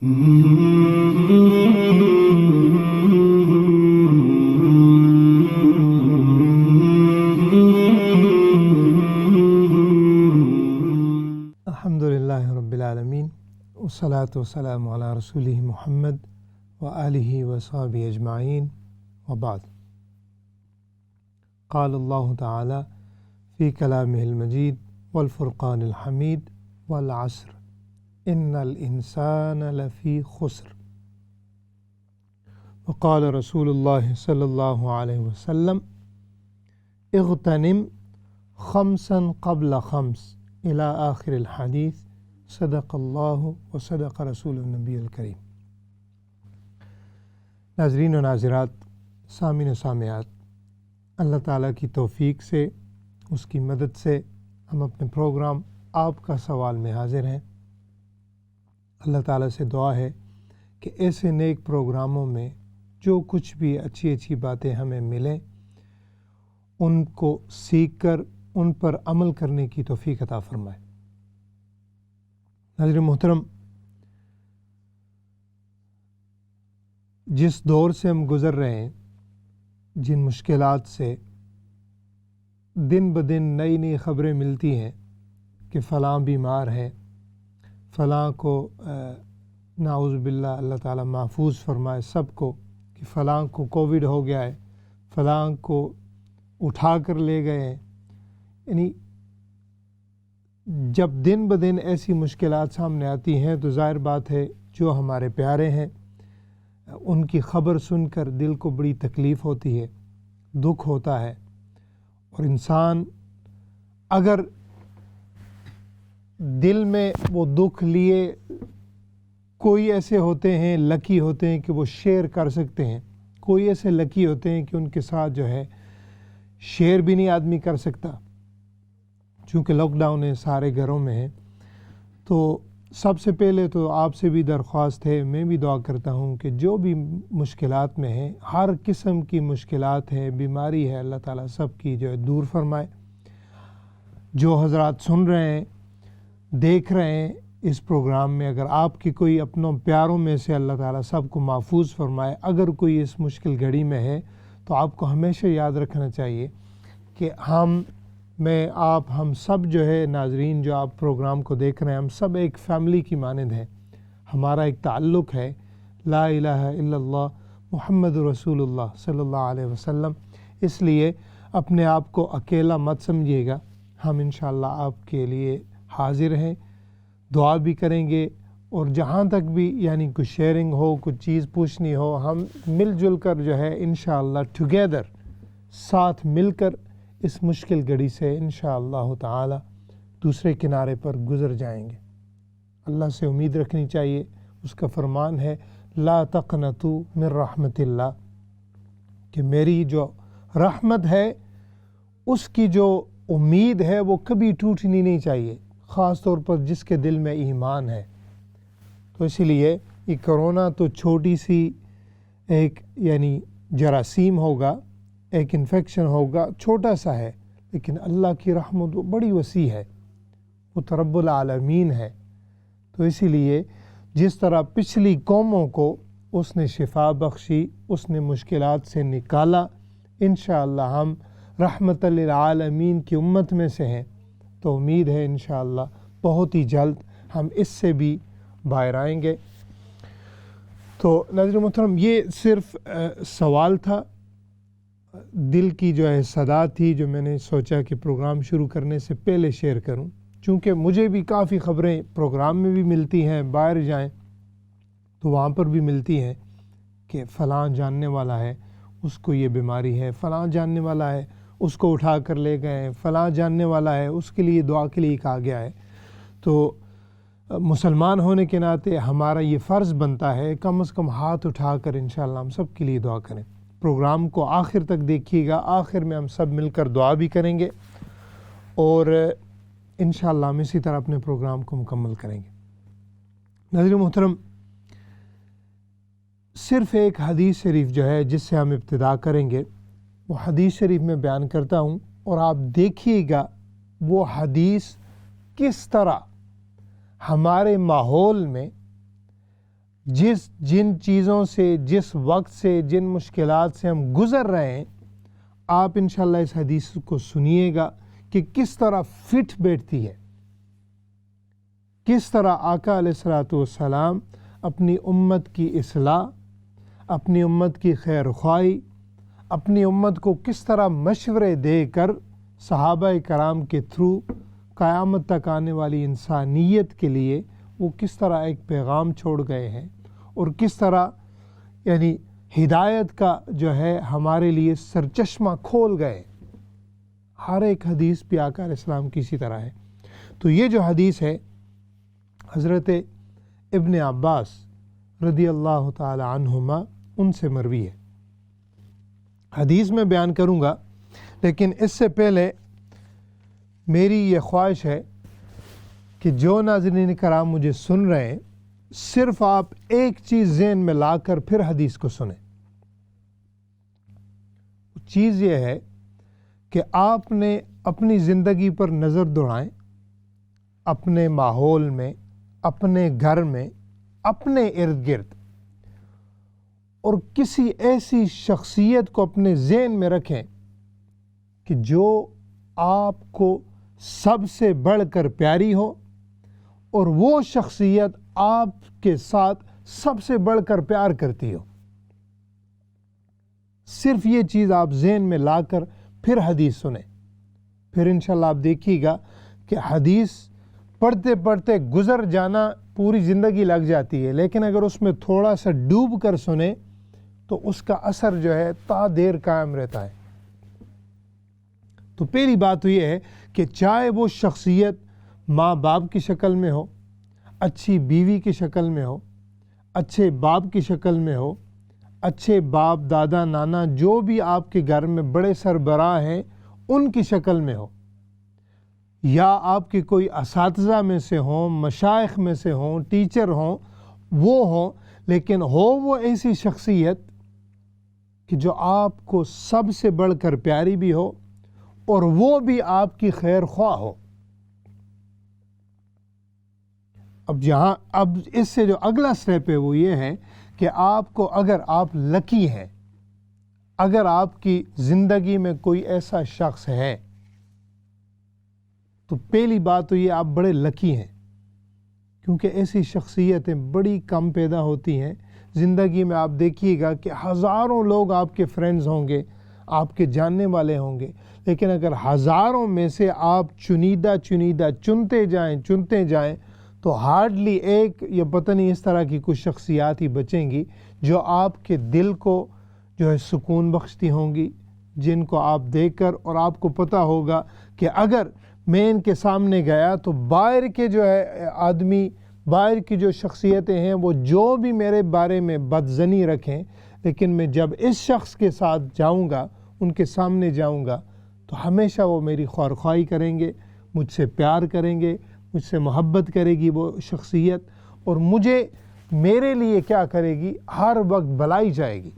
الحمدللہ رب العالمین والصلاة والسلام علی رسولہ محمد وآلہ وصحبہ اجمعین وبعد۔ قال اللہ تعالی فی کلامہ المجید والفرقان الحمید والعصر ان الانسان لفی خسر، وقال رسول اللہ صلی اللہ علیہ وسلم اغتنم خمسا قبل خمس الی آخر الحدیث، صدق اللہ و صدق رسول النبی الکریم۔ ناظرین و ناظرات، سامعین و سامعات، اللہ تعالیٰ کی توفیق سے، اس کی مدد سے ہم اپنے پروگرام آپ کا سوال میں حاضر ہیں۔ اللہ تعالیٰ سے دعا ہے کہ ایسے نیک پروگراموں میں جو کچھ بھی اچھی اچھی باتیں ہمیں ملیں، ان کو سیکھ کر ان پر عمل کرنے کی توفیق عطا فرمائے۔ ناظرین محترم، جس دور سے ہم گزر رہے ہیں، جن مشکلات سے دن بدن نئی نئی خبریں ملتی ہیں کہ فلاں بیمار ہے، فلاں کو نعوذ باللہ اللہ تعالیٰ محفوظ فرمائے سب کو، کہ فلاں کو کووڈ ہو گیا ہے، فلاں کو اٹھا کر لے گئے ہیں۔ یعنی جب دن بدن ایسی مشکلات سامنے آتی ہیں تو ظاہر بات ہے جو ہمارے پیارے ہیں ان کی خبر سن کر دل کو بڑی تکلیف ہوتی ہے، دکھ ہوتا ہے۔ اور انسان اگر دل میں وہ دکھ لیے، کوئی ایسے ہوتے ہیں لکی ہوتے ہیں کہ وہ شیئر کر سکتے ہیں، کوئی ایسے لکی ہوتے ہیں کہ ان کے ساتھ جو ہے شیئر بھی نہیں آدمی کر سکتا، چونکہ لاک ڈاؤن ہے، سارے گھروں میں ہیں۔ تو سب سے پہلے تو آپ سے بھی درخواست ہے، میں بھی دعا کرتا ہوں کہ جو بھی مشکلات میں ہیں، ہر قسم کی مشکلات ہے، بیماری ہے، اللہ تعالیٰ سب کی جو ہے دور فرمائے۔ جو حضرات سن رہے ہیں، دیکھ رہے ہیں اس پروگرام میں، اگر آپ کی کوئی اپنوں پیاروں میں سے اللہ تعالیٰ سب کو محفوظ فرمائے۔ اگر کوئی اس مشکل گھڑی میں ہے تو آپ کو ہمیشہ یاد رکھنا چاہیے کہ ہم سب جو ہے ناظرین، جو آپ پروگرام کو دیکھ رہے ہیں، ہم سب ایک فیملی کی مانند ہیں۔ ہمارا ایک تعلق ہے، لا الہ الا اللہ محمد رسول اللہ صلی اللہ علیہ وسلم۔ اس لیے اپنے آپ کو اکیلا مت سمجھیے گا، ہم انشاءاللہ آپ کے لیے حاضر ہیں، دعا بھی کریں گے، اور جہاں تک بھی یعنی کچھ شیئرنگ ہو، کچھ چیز پوچھنی ہو، ہم مل جل کر جو ہے انشاءاللہ ٹوگیدر، ساتھ مل کر اس مشکل گھڑی سے انشاءاللہ تعالی دوسرے کنارے پر گزر جائیں گے۔ اللہ سے امید رکھنی چاہیے، اس کا فرمان ہے لا تقنطوا من رحمت اللہ، کہ میری جو رحمت ہے اس کی جو امید ہے وہ کبھی ٹوٹنی نہیں چاہیے، خاص طور پر جس کے دل میں ایمان ہے۔ تو اسی لیے یہ کرونا تو چھوٹی سی ایک یعنی جراثیم ہوگا، ایک انفیکشن ہوگا، چھوٹا سا ہے، لیکن اللہ کی رحمت وہ بڑی وسیع ہے، وہ تو رب العالمین ہے۔ تو اسی لیے جس طرح پچھلی قوموں کو اس نے شفا بخشی، اس نے مشکلات سے نکالا، انشاءاللہ ہم رحمت للعالمین کی امت میں سے ہیں، تو امید ہے انشاءاللہ بہت ہی جلد ہم اس سے بھی باہر آئیں گے۔ تو ناظرین محترم، یہ صرف سوال تھا، دل کی جو ہے صدا تھی، جو میں نے سوچا کہ پروگرام شروع کرنے سے پہلے شیئر کروں، چونکہ مجھے بھی کافی خبریں پروگرام میں بھی ملتی ہیں، باہر جائیں تو وہاں پر بھی ملتی ہیں کہ فلاں جاننے والا ہے اس کو یہ بیماری ہے، فلاں جاننے والا ہے اس کو اٹھا کر لے گئے ہیں، فلاں جاننے والا ہے اس کے لیے دعا کے لیے کہا گیا ہے۔ تو مسلمان ہونے کے ناطے ہمارا یہ فرض بنتا ہے کم از کم ہاتھ اٹھا کر انشاءاللہ ہم سب کے لیے دعا کریں۔ پروگرام کو آخر تک دیکھیے گا، آخر میں ہم سب مل کر دعا بھی کریں گے، اور انشاءاللہ ہم اسی طرح اپنے پروگرام کو مکمل کریں گے۔ ناظرین محترم، صرف ایک حدیث شریف جو ہے جس سے ہم ابتدا کریں گے، وہ حدیث شریف میں بیان کرتا ہوں، اور آپ دیکھیے گا وہ حدیث کس طرح ہمارے ماحول میں جن چیزوں سے، جس وقت سے، جن مشکلات سے ہم گزر رہے ہیں، آپ انشاءاللہ اس حدیث کو سنیے گا کہ کس طرح فٹ بیٹھتی ہے، کس طرح آقا علیہ الصلوۃ والسلام اپنی امت کی اصلاح، اپنی امت کی خیر خواہی، اپنی امت کو کس طرح مشورے دے کر صحابہ کرام کے تھرو قیامت تک آنے والی انسانیت کے لیے وہ کس طرح ایک پیغام چھوڑ گئے ہیں، اور کس طرح یعنی ہدایت کا جو ہے ہمارے لیے سرچشمہ کھول گئے۔ ہر ایک حدیث بھی آقا علیہ السلام کی اسی طرح ہے۔ تو یہ جو حدیث ہے حضرت ابن عباس رضی اللہ تعالی عنہما ان سے مروی ہے۔ حدیث میں بیان کروں گا، لیکن اس سے پہلے میری یہ خواہش ہے کہ جو ناظرین کرام مجھے سن رہے ہیں، صرف آپ ایک چیز ذہن میں لا کر پھر حدیث کو سنیں۔ چیز یہ ہے کہ آپ نے اپنی زندگی پر نظر دوڑائیں، اپنے ماحول میں، اپنے گھر میں، اپنے ارد گرد، اور کسی ایسی شخصیت کو اپنے ذہن میں رکھیں کہ جو آپ کو سب سے بڑھ کر پیاری ہو، اور وہ شخصیت آپ کے ساتھ سب سے بڑھ کر پیار کرتی ہو۔ صرف یہ چیز آپ ذہن میں لا کر پھر حدیث سنیں، پھر انشاءاللہ آپ دیکھیے گا کہ حدیث پڑھتے پڑھتے گزر جانا پوری زندگی لگ جاتی ہے، لیکن اگر اس میں تھوڑا سا ڈوب کر سنیں تو اس کا اثر جو ہے تا دیر قائم رہتا ہے۔ تو پہلی بات تو یہ ہے کہ چاہے وہ شخصیت ماں باپ کی شکل میں ہو، اچھی بیوی کی شکل میں ہو، اچھے باپ کی شکل میں ہو، اچھے باپ دادا نانا جو بھی آپ کے گھر میں بڑے سربراہ ہیں ان کی شکل میں ہو، یا آپ کے کوئی اساتذہ میں سے ہوں، مشائخ میں سے ہوں، ٹیچر ہوں، وہ ہوں، لیکن ہو وہ ایسی شخصیت کہ جو آپ کو سب سے بڑھ کر پیاری بھی ہو اور وہ بھی آپ کی خیر خواہ ہو۔ اب اس سے جو اگلا سٹیپ ہے وہ یہ ہے کہ آپ کو، اگر آپ لکی ہیں، اگر آپ کی زندگی میں کوئی ایسا شخص ہے، تو پہلی بات تو یہ آپ بڑے لکی ہیں، کیونکہ ایسی شخصیتیں بڑی کم پیدا ہوتی ہیں زندگی میں۔ آپ دیکھیے گا کہ ہزاروں لوگ آپ کے فرینڈز ہوں گے، آپ کے جاننے والے ہوں گے، لیکن اگر ہزاروں میں سے آپ چنیدہ چنتے جائیں تو ہارڈلی ایک یا پتہ نہیں اس طرح کی کچھ شخصیات ہی بچیں گی جو آپ کے دل کو جو ہے سکون بخشتی ہوں گی، جن کو آپ دیکھ کر، اور آپ کو پتہ ہوگا کہ اگر میں ان کے سامنے گیا تو باہر کے جو ہے آدمی، باہر کی جو شخصیتیں ہیں وہ جو بھی میرے بارے میں بدظنی رکھیں، لیکن میں جب اس شخص کے ساتھ جاؤں گا، ان کے سامنے جاؤں گا، تو ہمیشہ وہ میری خواہی کریں گے، مجھ سے پیار کریں گے، مجھ سے محبت کرے گی وہ شخصیت، اور میرے لیے کیا کرے گی، ہر وقت بھلائی جائے گی۔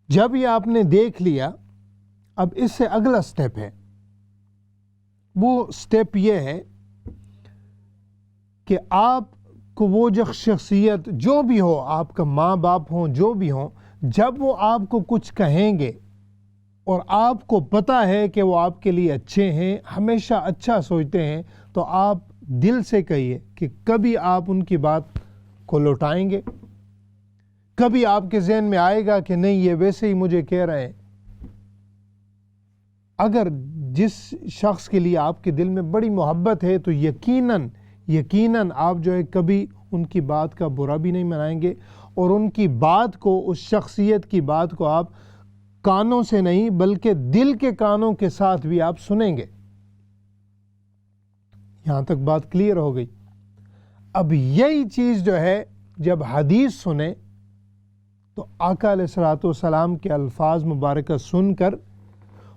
جب یہ آپ نے دیکھ لیا، اب اس سے اگلا سٹیپ ہے، وہ سٹیپ یہ ہے کہ آپ کو وہ جو شخصیت جو بھی ہو، آپ کا ماں باپ ہوں، جو بھی ہوں، جب وہ آپ کو کچھ کہیں گے اور آپ کو پتہ ہے کہ وہ آپ کے لیے اچھے ہیں، ہمیشہ اچھا سوچتے ہیں، تو آپ دل سے کہیے کہ کبھی آپ ان کی بات کو لوٹائیں گے، کبھی آپ کے ذہن میں آئے گا کہ نہیں یہ ویسے ہی مجھے کہہ رہے ہیں۔ اگر جس شخص کے لیے آپ کے دل میں بڑی محبت ہے تو یقیناً آپ جو ہے کبھی ان کی بات کا برا بھی نہیں منائیں گے، اور ان کی بات کو، اس شخصیت کی بات کو آپ کانوں سے نہیں بلکہ دل کے کانوں کے ساتھ بھی آپ سنیں گے۔ یہاں تک بات کلیئر ہو گئی۔ اب یہی چیز جو ہے جب حدیث سنیں تو آقا علیہ الصلوۃ والسلام کے الفاظ مبارکہ سن کر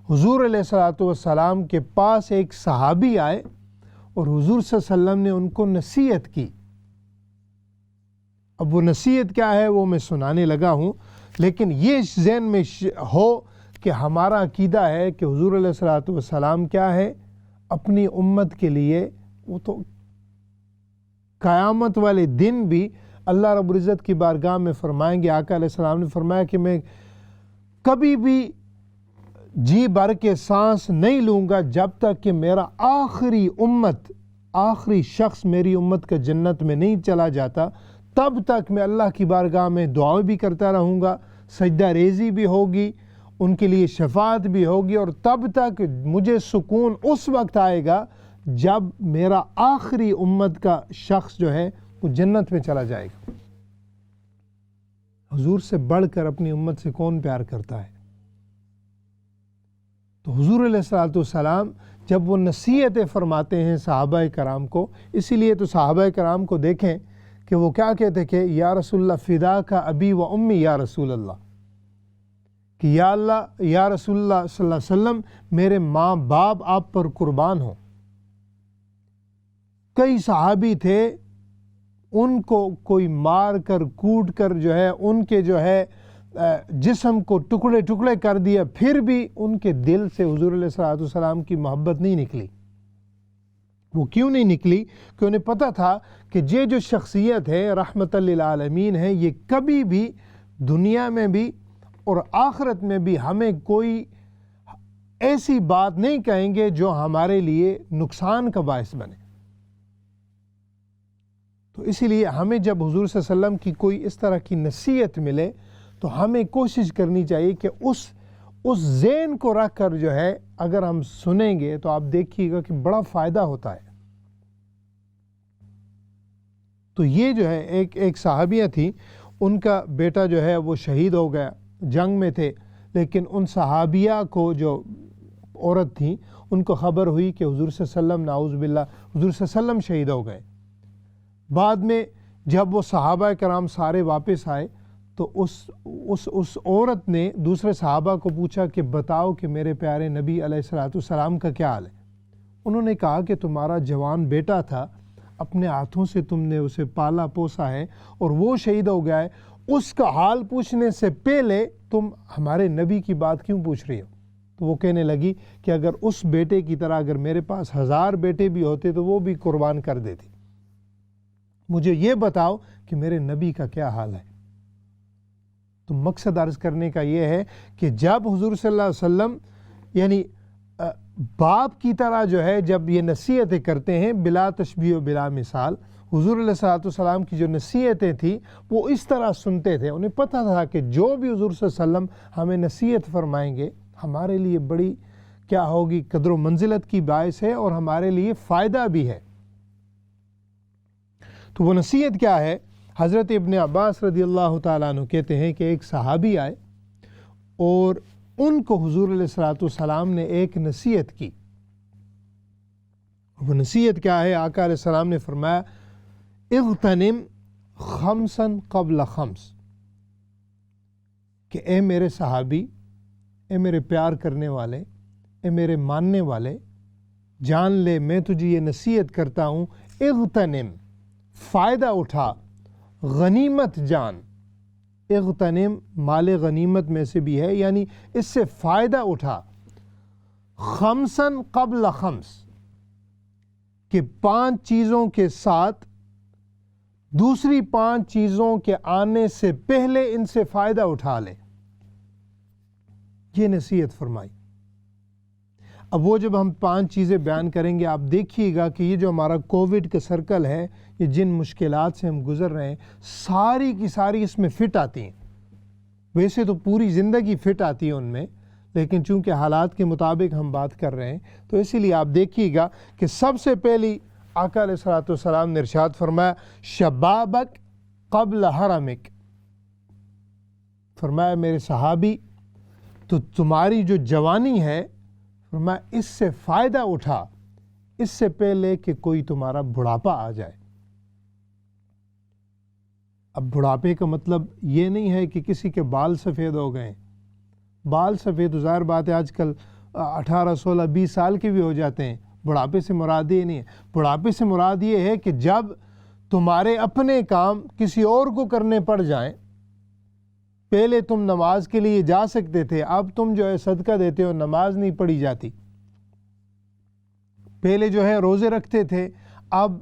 حضور علیہ الصلوۃ والسلام کے پاس ایک صحابی آئے اور حضور صلی اللہ علیہ وسلم نے ان کو نصیحت کی۔ اب وہ نصیحت کیا ہے وہ میں سنانے لگا ہوں، لیکن یہ ذہن میں ہو کہ ہمارا عقیدہ ہے کہ حضور علیہ الصلوۃ والسلام کیا ہے، اپنی امت کے لیے وہ تو قیامت والے دن بھی اللہ رب العزت کی بارگاہ میں فرمائیں گے، آقا علیہ السلام نے فرمایا کہ میں کبھی بھی جی بھر کے سانس نہیں لوں گا جب تک کہ میرا آخری شخص میری امت کا جنت میں نہیں چلا جاتا، تب تک میں اللہ کی بارگاہ میں دعا بھی کرتا رہوں گا، سجدہ ریزی بھی ہوگی، ان کے لیے شفاعت بھی ہوگی، اور تب تک مجھے سکون اس وقت آئے گا جب میرا آخری امت کا شخص جو ہے وہ جنت میں چلا جائے گا۔ حضور سے بڑھ کر اپنی امت سے کون پیار کرتا ہے؟ تو حضور علیہ الصلوۃ والسلام جب وہ نصیحتیں فرماتے ہیں صحابہ کرام کو، اسی لیے تو صحابہ کرام کو دیکھیں کہ وہ کیا کہتے کہ یا رسول اللہ فدا کا ابی و امی یا رسول اللہ، کہ یا اللہ، یا رسول اللہ صلی اللہ علیہ وسلم میرے ماں باپ آپ پر قربان ہوں۔ کئی صحابی تھے ان کو کوئی مار کر کوٹ کر جو ہے ان کے جو ہے جسم کو ٹکڑے ٹکڑے کر دیا، پھر بھی ان کے دل سے حضور علیہ الصلوۃ والسلام کی محبت نہیں نکلی۔ وہ کیوں نہیں نکلی؟ کہ انہیں پتہ تھا کہ یہ جو شخصیت ہے رحمت للعالمین ہے، یہ کبھی بھی دنیا میں بھی اور آخرت میں بھی ہمیں کوئی ایسی بات نہیں کہیں گے جو ہمارے لیے نقصان کا باعث بنے۔ تو اسی لیے ہمیں جب حضور صلی اللہ علیہ وسلم کی کوئی اس طرح کی نصیحت ملے تو ہمیں کوشش کرنی چاہیے کہ اس ذہن کو رکھ کر جو ہے اگر ہم سنیں گے تو آپ دیکھیے گا کہ بڑا فائدہ ہوتا ہے۔ تو یہ جو ہے ایک صحابیہ تھی، ان کا بیٹا جو ہے وہ شہید ہو گیا، جنگ میں تھے، لیکن ان صحابیہ کو جو عورت تھیں ان کو خبر ہوئی کہ حضور صلی اللہ علیہ وسلم نعوذ باللہ حضور صلی اللہ علیہ وسلم شہید ہو گئے۔ بعد میں جب وہ صحابہ کرام سارے واپس آئے تو اس عورت نے دوسرے صحابہ کو پوچھا کہ بتاؤ کہ میرے پیارے نبی علیہ الصلوۃ والسلام کا کیا حال ہے؟ انہوں نے کہا کہ تمہارا جوان بیٹا تھا، اپنے ہاتھوں سے تم نے اسے پالا پوسا ہے اور وہ شہید ہو گیا ہے، اس کا حال پوچھنے سے پہلے تم ہمارے نبی کی بات کیوں پوچھ رہی ہو؟ تو وہ کہنے لگی کہ اگر اس بیٹے کی طرح اگر میرے پاس 1000 بیٹے بھی ہوتے تو وہ بھی قربان کر دیتی، مجھے یہ بتاؤ کہ میرے نبی کا کیا حال ہے۔ تو مقصد عرض کرنے کا یہ ہے کہ جب حضور صلی اللہ علیہ وسلم یعنی باپ کی طرح جو ہے جب یہ نصیحتیں کرتے ہیں بلا تشبیہ و بلا مثال، حضور علیہ الصلوۃ والسلام کی جو نصیحتیں تھیں وہ اس طرح سنتے تھے، انہیں پتہ تھا کہ جو بھی حضور صلی اللہ علیہ وسلم ہمیں نصیحت فرمائیں گے ہمارے لیے بڑی کیا ہوگی، قدر و منزلت کی باعث ہے اور ہمارے لیے فائدہ بھی ہے۔ تو وہ نصیحت کیا ہے؟ حضرت ابن عباس رضی اللہ تعالیٰ عنہ کہتے ہیں کہ ایک صحابی آئے اور ان کو حضور علیہ الصلوۃ والسلام نے ایک نصیحت کی۔ وہ نصیحت کیا ہے؟ آقا علیہ السلام نے فرمایا اغتنم خمسا قبل خمس، کہ اے میرے صحابی، اے میرے پیار کرنے والے، اے میرے ماننے والے، جان لے میں تجھے یہ نصیحت کرتا ہوں، اغتنم فائدہ اٹھا، غنیمت جان، اغتنم مال غنیمت میں سے بھی ہے، یعنی اس سے فائدہ اٹھا، خمسن قبل خمس، کہ 5 چیزوں کے ساتھ دوسری 5 چیزوں کے آنے سے پہلے ان سے فائدہ اٹھا لے، یہ نصیحت فرمائی۔ اب وہ جب ہم 5 چیزیں بیان کریں گے آپ دیکھیے گا کہ یہ جو ہمارا کووڈ کا سرکل ہے، یہ جن مشکلات سے ہم گزر رہے ہیں ساری کی ساری اس میں فٹ آتی ہیں۔ ویسے تو پوری زندگی فٹ آتی ہے ان میں، لیکن چونکہ حالات کے مطابق ہم بات کر رہے ہیں تو اسی لیے آپ دیکھیے گا کہ سب سے پہلی آقا علیہ الصلوۃ والسلام نے ارشاد فرمایا شبابک قبل حرمک، فرمایا میرے صحابی تو تمہاری جو جوانی ہے فرمایا اس سے فائدہ اٹھا اس سے پہلے کہ کوئی تمہارا بڑھاپا آ جائے۔ اب بڑھاپے کا مطلب یہ نہیں ہے کہ کسی کے بال سفید ہو گئے، بال سفید ظاہر بات ہے آج کل 18 16 20 سال کے بھی ہو جاتے ہیں، بڑھاپے سے مراد یہ نہیں ہے۔ بڑھاپے سے مراد یہ ہے کہ جب تمہارے اپنے کام کسی اور کو کرنے پڑ جائیں، پہلے تم نماز کے لیے جا سکتے تھے، اب تم جو ہے صدقہ دیتے ہو نماز نہیں پڑھی جاتی، پہلے جو ہے روزے رکھتے تھے، اب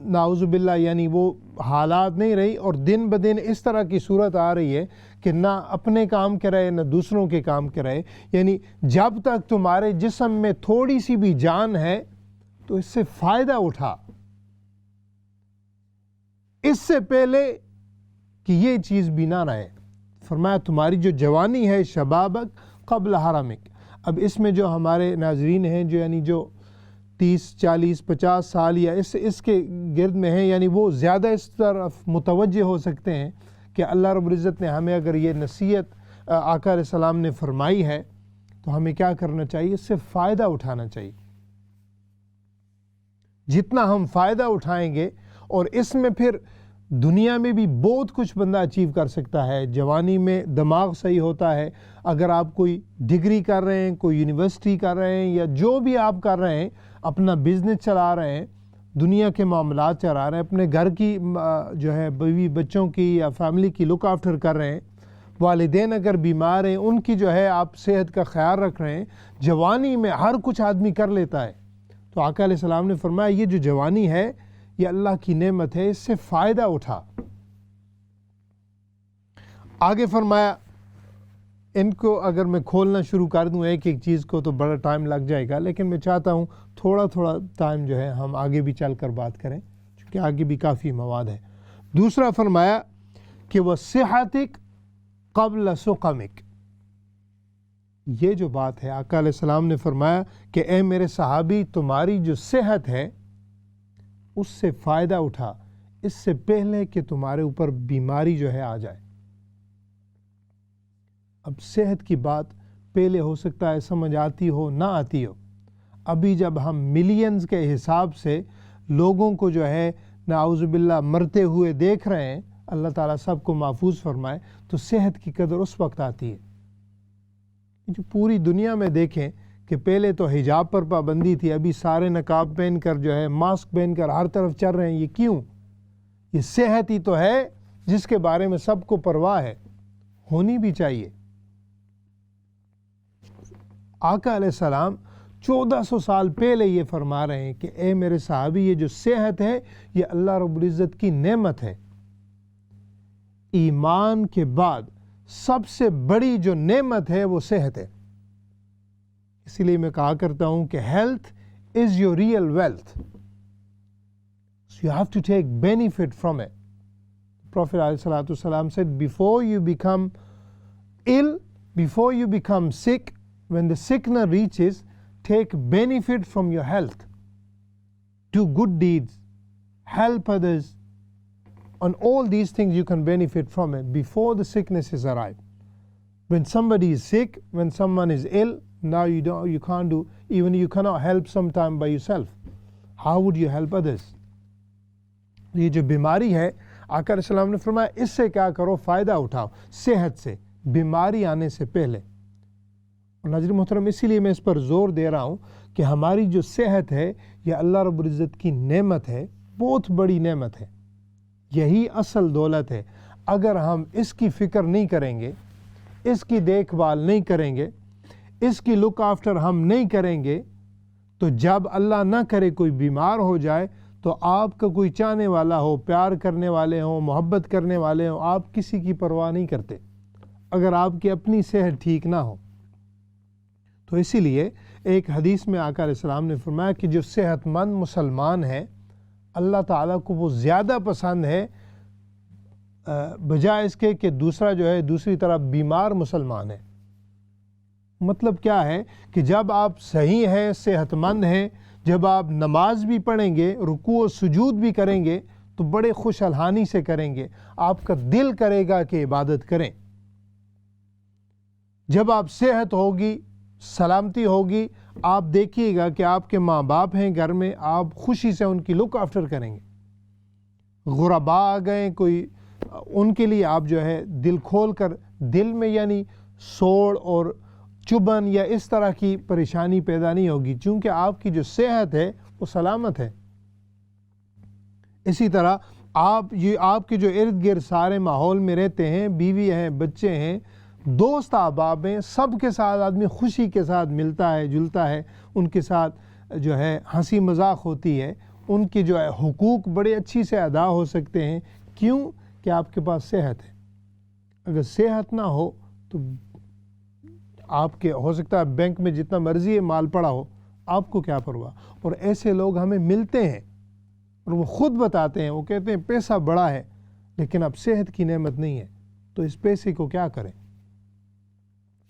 نعوذ باللہ یعنی وہ حالات نہیں رہی، اور دن بدن اس طرح کی صورت آ رہی ہے کہ نہ اپنے کام کرے نہ دوسروں کے کام کرے. یعنی جب تک تمہارے جسم میں تھوڑی سی بھی جان ہے تو اس سے فائدہ اٹھا، اس سے پہلے کہ یہ چیز بھی نہ رہے. فرمایا تمہاری جو جوانی ہے شبابک قبل حرمک. اب اس میں جو ہمارے ناظرین ہیں جو یعنی جو 30 40 50 سال یا اس کے گرد میں ہیں، یعنی وہ زیادہ اس طرف متوجہ ہو سکتے ہیں کہ اللہ رب العزت نے ہمیں اگر یہ نصیحت آقا علیہ السلام نے فرمائی ہے تو ہمیں کیا کرنا چاہیے؟ اس سے فائدہ اٹھانا چاہیے. جتنا ہم فائدہ اٹھائیں گے، اور اس میں پھر دنیا میں بھی بہت کچھ بندہ اچیو کر سکتا ہے. جوانی میں دماغ صحیح ہوتا ہے. اگر آپ کوئی ڈگری کر رہے ہیں، کوئی یونیورسٹی کر رہے ہیں، یا جو بھی آپ کر رہے ہیں، اپنا بزنس چلا رہے ہیں، دنیا کے معاملات چلا رہے ہیں، اپنے گھر کی جو ہے بیوی بچوں کی یا فیملی کی لک آفٹر کر رہے ہیں، والدین اگر بیمار ہیں ان کی جو ہے آپ صحت کا خیال رکھ رہے ہیں. جوانی میں ہر کچھ آدمی کر لیتا ہے. تو آقا علیہ السلام نے فرمایا یہ جو جوانی ہے یہ اللہ کی نعمت ہے، اس سے فائدہ اٹھا. آگے فرمایا، ان کو اگر میں کھولنا شروع کر دوں ایک ایک چیز کو تو بڑا ٹائم لگ جائے گا، لیکن میں چاہتا ہوں تھوڑا تھوڑا ٹائم جو ہے ہم آگے بھی چل کر بات کریں، کیونکہ آگے بھی کافی مواد ہے. دوسرا فرمایا کہ وہ صحتک قبل سقمک. یہ جو بات ہے آقا علیہ السلام نے فرمایا کہ اے میرے صحابی تمہاری جو صحت ہے اس سے فائدہ اٹھا، اس سے پہلے کہ تمہارے اوپر بیماری جو ہے آ جائے. اب صحت کی بات پہلے ہو سکتا ہے سمجھ آتی ہو نہ آتی ہو. ابھی جب ہم ملینز کے حساب سے لوگوں کو جو ہے نعوذ باللہ مرتے ہوئے دیکھ رہے ہیں، اللہ تعالیٰ سب کو محفوظ فرمائے، تو صحت کی قدر اس وقت آتی ہے. جو پوری دنیا میں دیکھیں کہ پہلے تو حجاب پر پابندی تھی، ابھی سارے نقاب پہن کر جو ہے ماسک پہن کر ہر طرف چل رہے ہیں. یہ کیوں؟ یہ صحت ہی تو ہے جس کے بارے میں سب کو پرواہ ہے، ہونی بھی چاہیے. آقا علیہ السلام 1400 سال پہلے یہ فرما رہے ہیں کہ اے میرے صحابی یہ جو صحت ہے یہ اللہ رب العزت کی نعمت ہے. ایمان کے بعد سب سے بڑی جو نعمت ہے وہ صحت ہے. اسی لیے میں کہا کرتا ہوں کہ health is your real wealth. So you have to take benefit from it. Prophet ﷺ said, before you become ill, before you become sick, when the sickness reaches, take benefit from your health. Do good deeds, help others. On all these things you can benefit from it before the sicknesses arrive. When somebody is sick, when someone is ill, now you can't do, even you cannot help sometime by yourself. How would you help others? یہ جو بیماری ہے آقا علیہ السلام نے فرمایا اس سے کیا کرو؟ فائدہ اٹھاؤ صحت سے، بیماری آنے سے پہلے. اور ناظرین محترم اسی لیے میں اس پر زور دے رہا ہوں کہ ہماری جو صحت ہے یہ اللہ رب العزت کی نعمت ہے، بہت بڑی نعمت ہے، یہی اصل دولت ہے. اگر ہم اس کی فکر نہیں کریں گے، اس کی دیکھ بھال نہیں کریں گے، اس کی لک آفٹر ہم نہیں کریں گے، تو جب اللہ نہ کرے کوئی بیمار ہو جائے تو آپ کا کوئی چاہنے والا ہو، پیار کرنے والے ہوں، محبت کرنے والے ہوں، آپ کسی کی پرواہ نہیں کرتے اگر آپ کی اپنی صحت ٹھیک نہ ہو. تو اسی لیے ایک حدیث میں آقا علیہ السلام نے فرمایا کہ جو صحت مند مسلمان ہے اللہ تعالیٰ کو وہ زیادہ پسند ہے بجائے اس کے کہ دوسرا جو ہے دوسری طرف بیمار مسلمان ہے. مطلب کیا ہے کہ جب آپ صحیح ہیں، صحت مند ہیں، جب آپ نماز بھی پڑھیں گے، رکوع و سجود بھی کریں گے تو بڑے خوش الحانی سے کریں گے، آپ کا دل کرے گا کہ عبادت کریں. جب آپ صحت ہوگی، سلامتی ہوگی، آپ دیکھیے گا کہ آپ کے ماں باپ ہیں گھر میں، آپ خوشی سے ان کی لک آفٹر کریں گے. غرباء آ گئے کوئی، ان کے لیے آپ جو ہے دل کھول کر، دل میں یعنی سوڑ اور چبھن یا اس طرح کی پریشانی پیدا نہیں ہوگی، چونکہ آپ کی جو صحت ہے وہ سلامت ہے. اسی طرح آپ کے جو ارد گرد سارے ماحول میں رہتے ہیں، بیوی ہیں، بچے ہیں، دوست احباب ہیں، سب کے ساتھ آدمی خوشی کے ساتھ ملتا ہے جلتا ہے، ان کے ساتھ جو ہے ہنسی مذاق ہوتی ہے، ان کے جو ہے حقوق بڑے اچھی سے ادا ہو سکتے ہیں. کیوں؟ کہ آپ کے پاس صحت ہے. اگر صحت نہ ہو تو آپ کے ہو سکتا ہے بینک میں جتنا مرضی مال پڑا ہو، آپ کو کیا پرواہ. اور ایسے لوگ ہمیں ملتے ہیں اور وہ خود بتاتے ہیں، وہ کہتے ہیں پیسہ بڑا ہے لیکن اب صحت کی نعمت نہیں ہے، تو اس پیسے کو کیا کریں.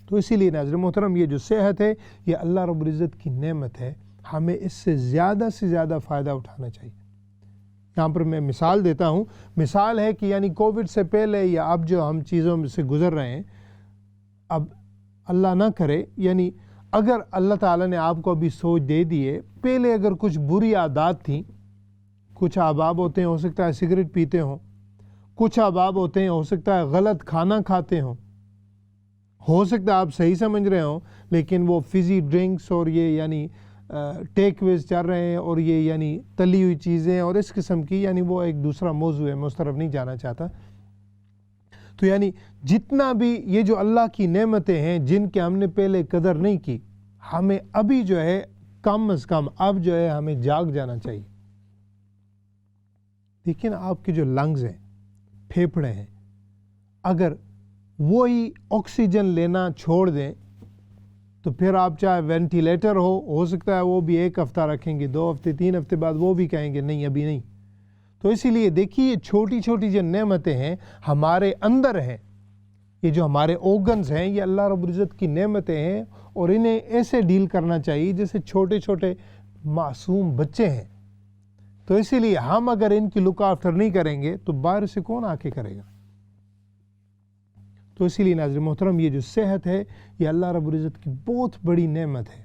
تو اسی لیے ناظرین محترم، یہ جو صحت ہے یہ اللہ رب العزت کی نعمت ہے، ہمیں اس سے زیادہ فائدہ اٹھانا چاہیے. یہاں پر میں مثال دیتا ہوں. مثال ہے کہ یعنی کووڈ سے پہلے یا اب جو ہم چیزوں سے گزر رہے ہیں، اب اللہ نہ کرے، یعنی اگر اللہ تعالیٰ نے آپ کو ابھی سوچ دے دیے، پہلے اگر کچھ بری عادات تھیں، کچھ احباب ہوتے ہیں ہو سکتا ہے سگریٹ پیتے ہوں، کچھ احباب ہوتے ہیں ہو سکتا ہے غلط کھانا کھاتے ہوں، ہو سکتا ہے آپ صحیح سمجھ رہے ہوں لیکن وہ فزی ڈرنکس اور یہ یعنی ٹیک ویز چل رہے ہیں اور یہ یعنی تلی ہوئی چیزیں اور اس قسم کی، یعنی وہ ایک دوسرا موضوع ہے، میں اس طرف نہیں جانا چاہتا. تو یعنی جتنا بھی یہ جو اللہ کی نعمتیں ہیں جن کے ہم نے پہلے قدر نہیں کی، ہمیں ابھی جو ہے کم از کم اب جو ہے ہمیں جاگ جانا چاہیے. لیکن آپ کے جو لنگز ہیں، پھیپھڑے ہیں، اگر وہی آکسیجن لینا چھوڑ دیں تو پھر آپ چاہے وینٹیلیٹر ہو سکتا ہے وہ بھی 1 ہفتہ رکھیں گے، 2 ہفتے 3 ہفتے بعد وہ بھی کہیں گے نہیں ابھی نہیں. تو اسی لیے دیکھیے یہ چھوٹی چھوٹی جو نعمتیں ہیں ہمارے اندر ہیں، یہ جو ہمارے اوگنز ہیں یہ اللہ رب العزت کی نعمتیں ہیں اور انہیں ایسے ڈیل کرنا چاہیے جیسے چھوٹے چھوٹے معصوم بچے ہیں. تو اسی لیے ہم اگر ان کی لک آفٹر نہیں کریں گے تو باہر سے کون آ کے کرے گا. تو اسی لیے ناظرین محترم یہ جو صحت ہے یہ اللہ رب العزت کی بہت بڑی نعمت ہے.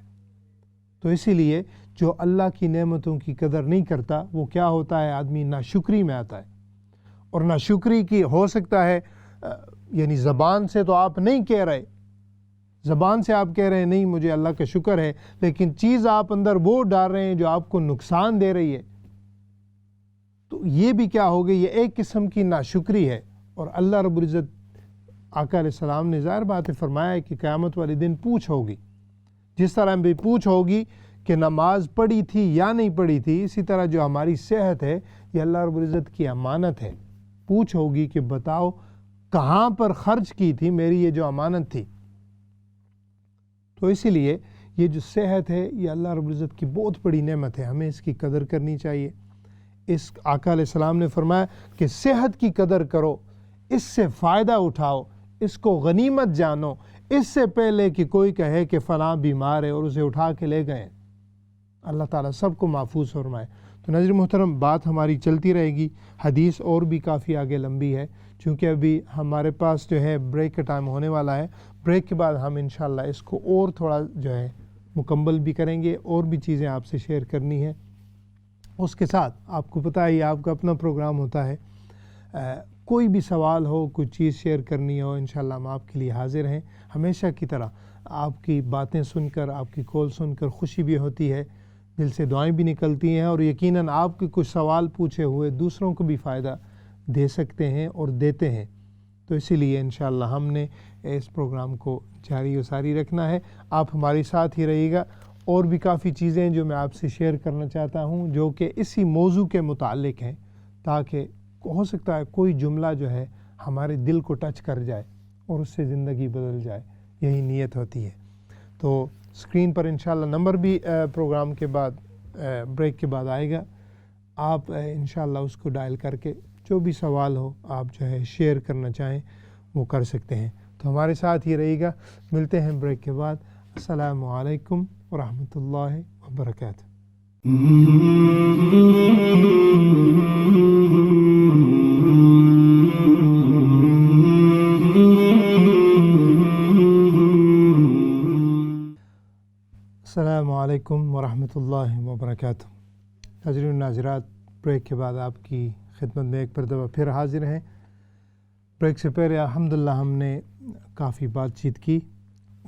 تو اسی لیے جو اللہ کی نعمتوں کی قدر نہیں کرتا وہ کیا ہوتا ہے، آدمی ناشکری میں آتا ہے. اور ناشکری کی ہو سکتا ہے یعنی زبان سے تو آپ نہیں کہہ رہے، زبان سے آپ کہہ رہے ہیں نہیں مجھے اللہ کا شکر ہے، لیکن چیز آپ اندر وہ ڈال رہے ہیں جو آپ کو نقصان دے رہی ہے. تو یہ بھی کیا ہوگی، یہ ایک قسم کی ناشکری ہے. اور اللہ رب العزت آقا علیہ السلام نے ظاہر بات فرمایا ہے کہ قیامت والے دن پوچھ ہوگی. جس طرح بھی پوچھ ہوگی کہ نماز پڑھی تھی یا نہیں پڑھی تھی، اسی طرح جو ہماری صحت ہے یہ اللہ رب العزت کی امانت ہے. پوچھ ہوگی کہ بتاؤ کہاں پر خرچ کی تھی میری یہ جو امانت تھی. تو اسی لیے یہ جو صحت ہے یہ اللہ رب العزت کی بہت بڑی نعمت ہے، ہمیں اس کی قدر کرنی چاہیے. اس آقا علیہ السلام نے فرمایا کہ صحت کی قدر کرو، اس سے فائدہ اٹھاؤ، اس کو غنیمت جانو، اس سے پہلے کہ کوئی کہے کہ فلاں بیمار ہے اور اسے اٹھا کے لے گئے. اللہ تعالیٰ سب کو محفوظ فرمائے. تو ناظرین محترم بات ہماری چلتی رہے گی، حدیث اور بھی کافی آگے لمبی ہے، چونکہ ابھی ہمارے پاس جو ہے بریک کا ٹائم ہونے والا ہے. بریک کے بعد ہم انشاءاللہ اس کو اور تھوڑا جو ہے مکمل بھی کریں گے، اور بھی چیزیں آپ سے شیئر کرنی ہے. اس کے ساتھ آپ کو پتہ ہے آپ کا اپنا پروگرام ہوتا ہے، کوئی بھی سوال ہو، کوئی چیز شیئر کرنی ہو، انشاءاللہ ہم آپ کے لیے حاضر ہیں. ہمیشہ کی طرح آپ کی باتیں سن کر، آپ کی کال سن کر خوشی بھی ہوتی ہے، دل سے دعائیں بھی نکلتی ہیں، اور یقیناً آپ کے کچھ سوال پوچھے ہوئے دوسروں کو بھی فائدہ دے سکتے ہیں اور دیتے ہیں. تو اسی لیے انشاءاللہ ہم نے اس پروگرام کو جاری و ساری رکھنا ہے. آپ ہمارے ساتھ ہی رہیے گا. اور بھی کافی چیزیں جو میں آپ سے شیئر کرنا چاہتا ہوں جو کہ اسی موضوع کے متعلق ہیں، تاکہ ہو سکتا ہے کوئی جملہ جو ہے ہمارے دل کو ٹچ کر جائے اور اس سے زندگی بدل جائے. یہی نیت ہوتی ہے. تو اسکرین پر انشاءاللہ نمبر بھی پروگرام کے بعد بریک کے بعد آئے گا. آپ انشاءاللہ اس کو ڈائل کر کے جو بھی سوال ہو آپ جو ہے شیئر کرنا چاہیں وہ کر سکتے ہیں. تو ہمارے ساتھ ہی رہیے گا. ملتے ہیں بریک کے بعد. السلام علیکم ورحمۃ اللہ وبرکاتہ. السلام علیکم ورحمۃ اللہ وبرکاتہ. ناظرین و ناظرات، بریک کے بعد آپ کی خدمت میں ایک مرتبہ پھر حاضر ہیں. بریک سے پہلے الحمدللہ ہم نے کافی بات چیت کی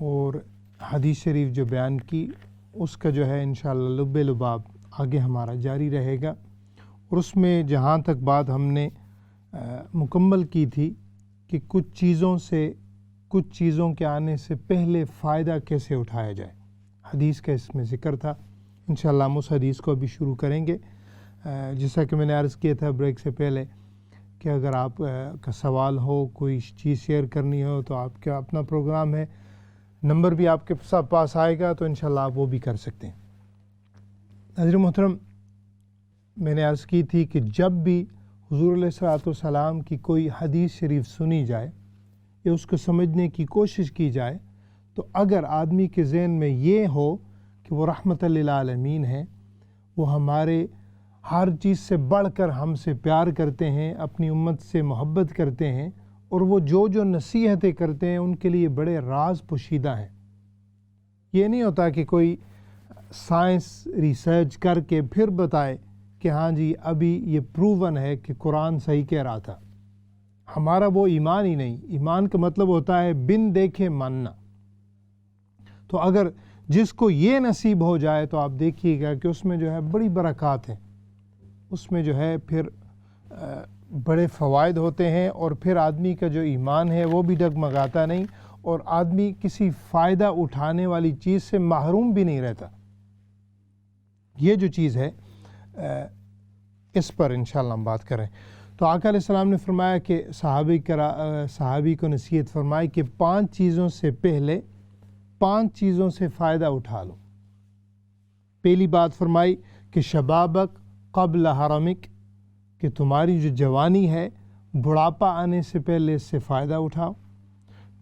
اور حدیث شریف جو بیان کی اس کا جو ہے انشاءاللہ لب لباب آگے ہمارا جاری رہے گا. اور اس میں جہاں تک بات ہم نے مکمل کی تھی کہ کچھ چیزوں کے آنے سے پہلے فائدہ کیسے اٹھایا جائے، حدیث کا اس میں ذکر تھا. انشاءاللہ ہم اس حدیث کو ابھی شروع کریں گے. جیسا کہ میں نے عرض کیا تھا بریک سے پہلے کہ اگر آپ کا سوال ہو، کوئی چیز شیئر کرنی ہو تو آپ کا اپنا پروگرام ہے، نمبر بھی آپ کے پاس آئے گا تو انشاءاللہ آپ وہ بھی کر سکتے ہیں۔ حضرت محترم، میں نے عرض کی تھی کہ جب بھی حضور علیہ الصلوۃ والسلام کی کوئی حدیث شریف سنی جائے یا اس کو سمجھنے کی کوشش کی جائے تو اگر آدمی کے ذہن میں یہ ہو کہ وہ رحمت للعالمین ہیں، وہ ہمارے ہر چیز سے بڑھ کر ہم سے پیار کرتے ہیں، اپنی امت سے محبت کرتے ہیں، اور وہ جو نصیحتیں کرتے ہیں ان کے لیے بڑے راز پوشیدہ ہیں۔ یہ نہیں ہوتا کہ کوئی سائنس ریسرچ کر کے پھر بتائے کہ ہاں جی ابھی یہ پروون ہے کہ قرآن صحیح کہہ رہا تھا۔ ہمارا وہ ایمان ہی نہیں۔ ایمان کا مطلب ہوتا ہے بن دیکھے ماننا۔ تو اگر جس کو یہ نصیب ہو جائے تو آپ دیکھیے گا کہ اس میں جو ہے بڑی برکات ہیں، اس میں جو ہے پھر بڑے فوائد ہوتے ہیں، اور پھر آدمی کا جو ایمان ہے وہ بھی ڈگمگاتا نہیں، اور آدمی کسی فائدہ اٹھانے والی چیز سے محروم بھی نہیں رہتا۔ یہ جو چیز ہے اس پر انشاءاللہ ہم بات کریں تو آقا علیہ السلام نے فرمایا کہ صحابی کو نصیحت فرمائی کہ 5 چیزوں سے پہلے 5 چیزوں سے فائدہ اٹھا لو۔ پہلی بات فرمائی کہ شبابک قبل حرمک، کہ تمہاری جو جوانی ہے بڑھاپا آنے سے پہلے اس سے فائدہ اٹھاؤ۔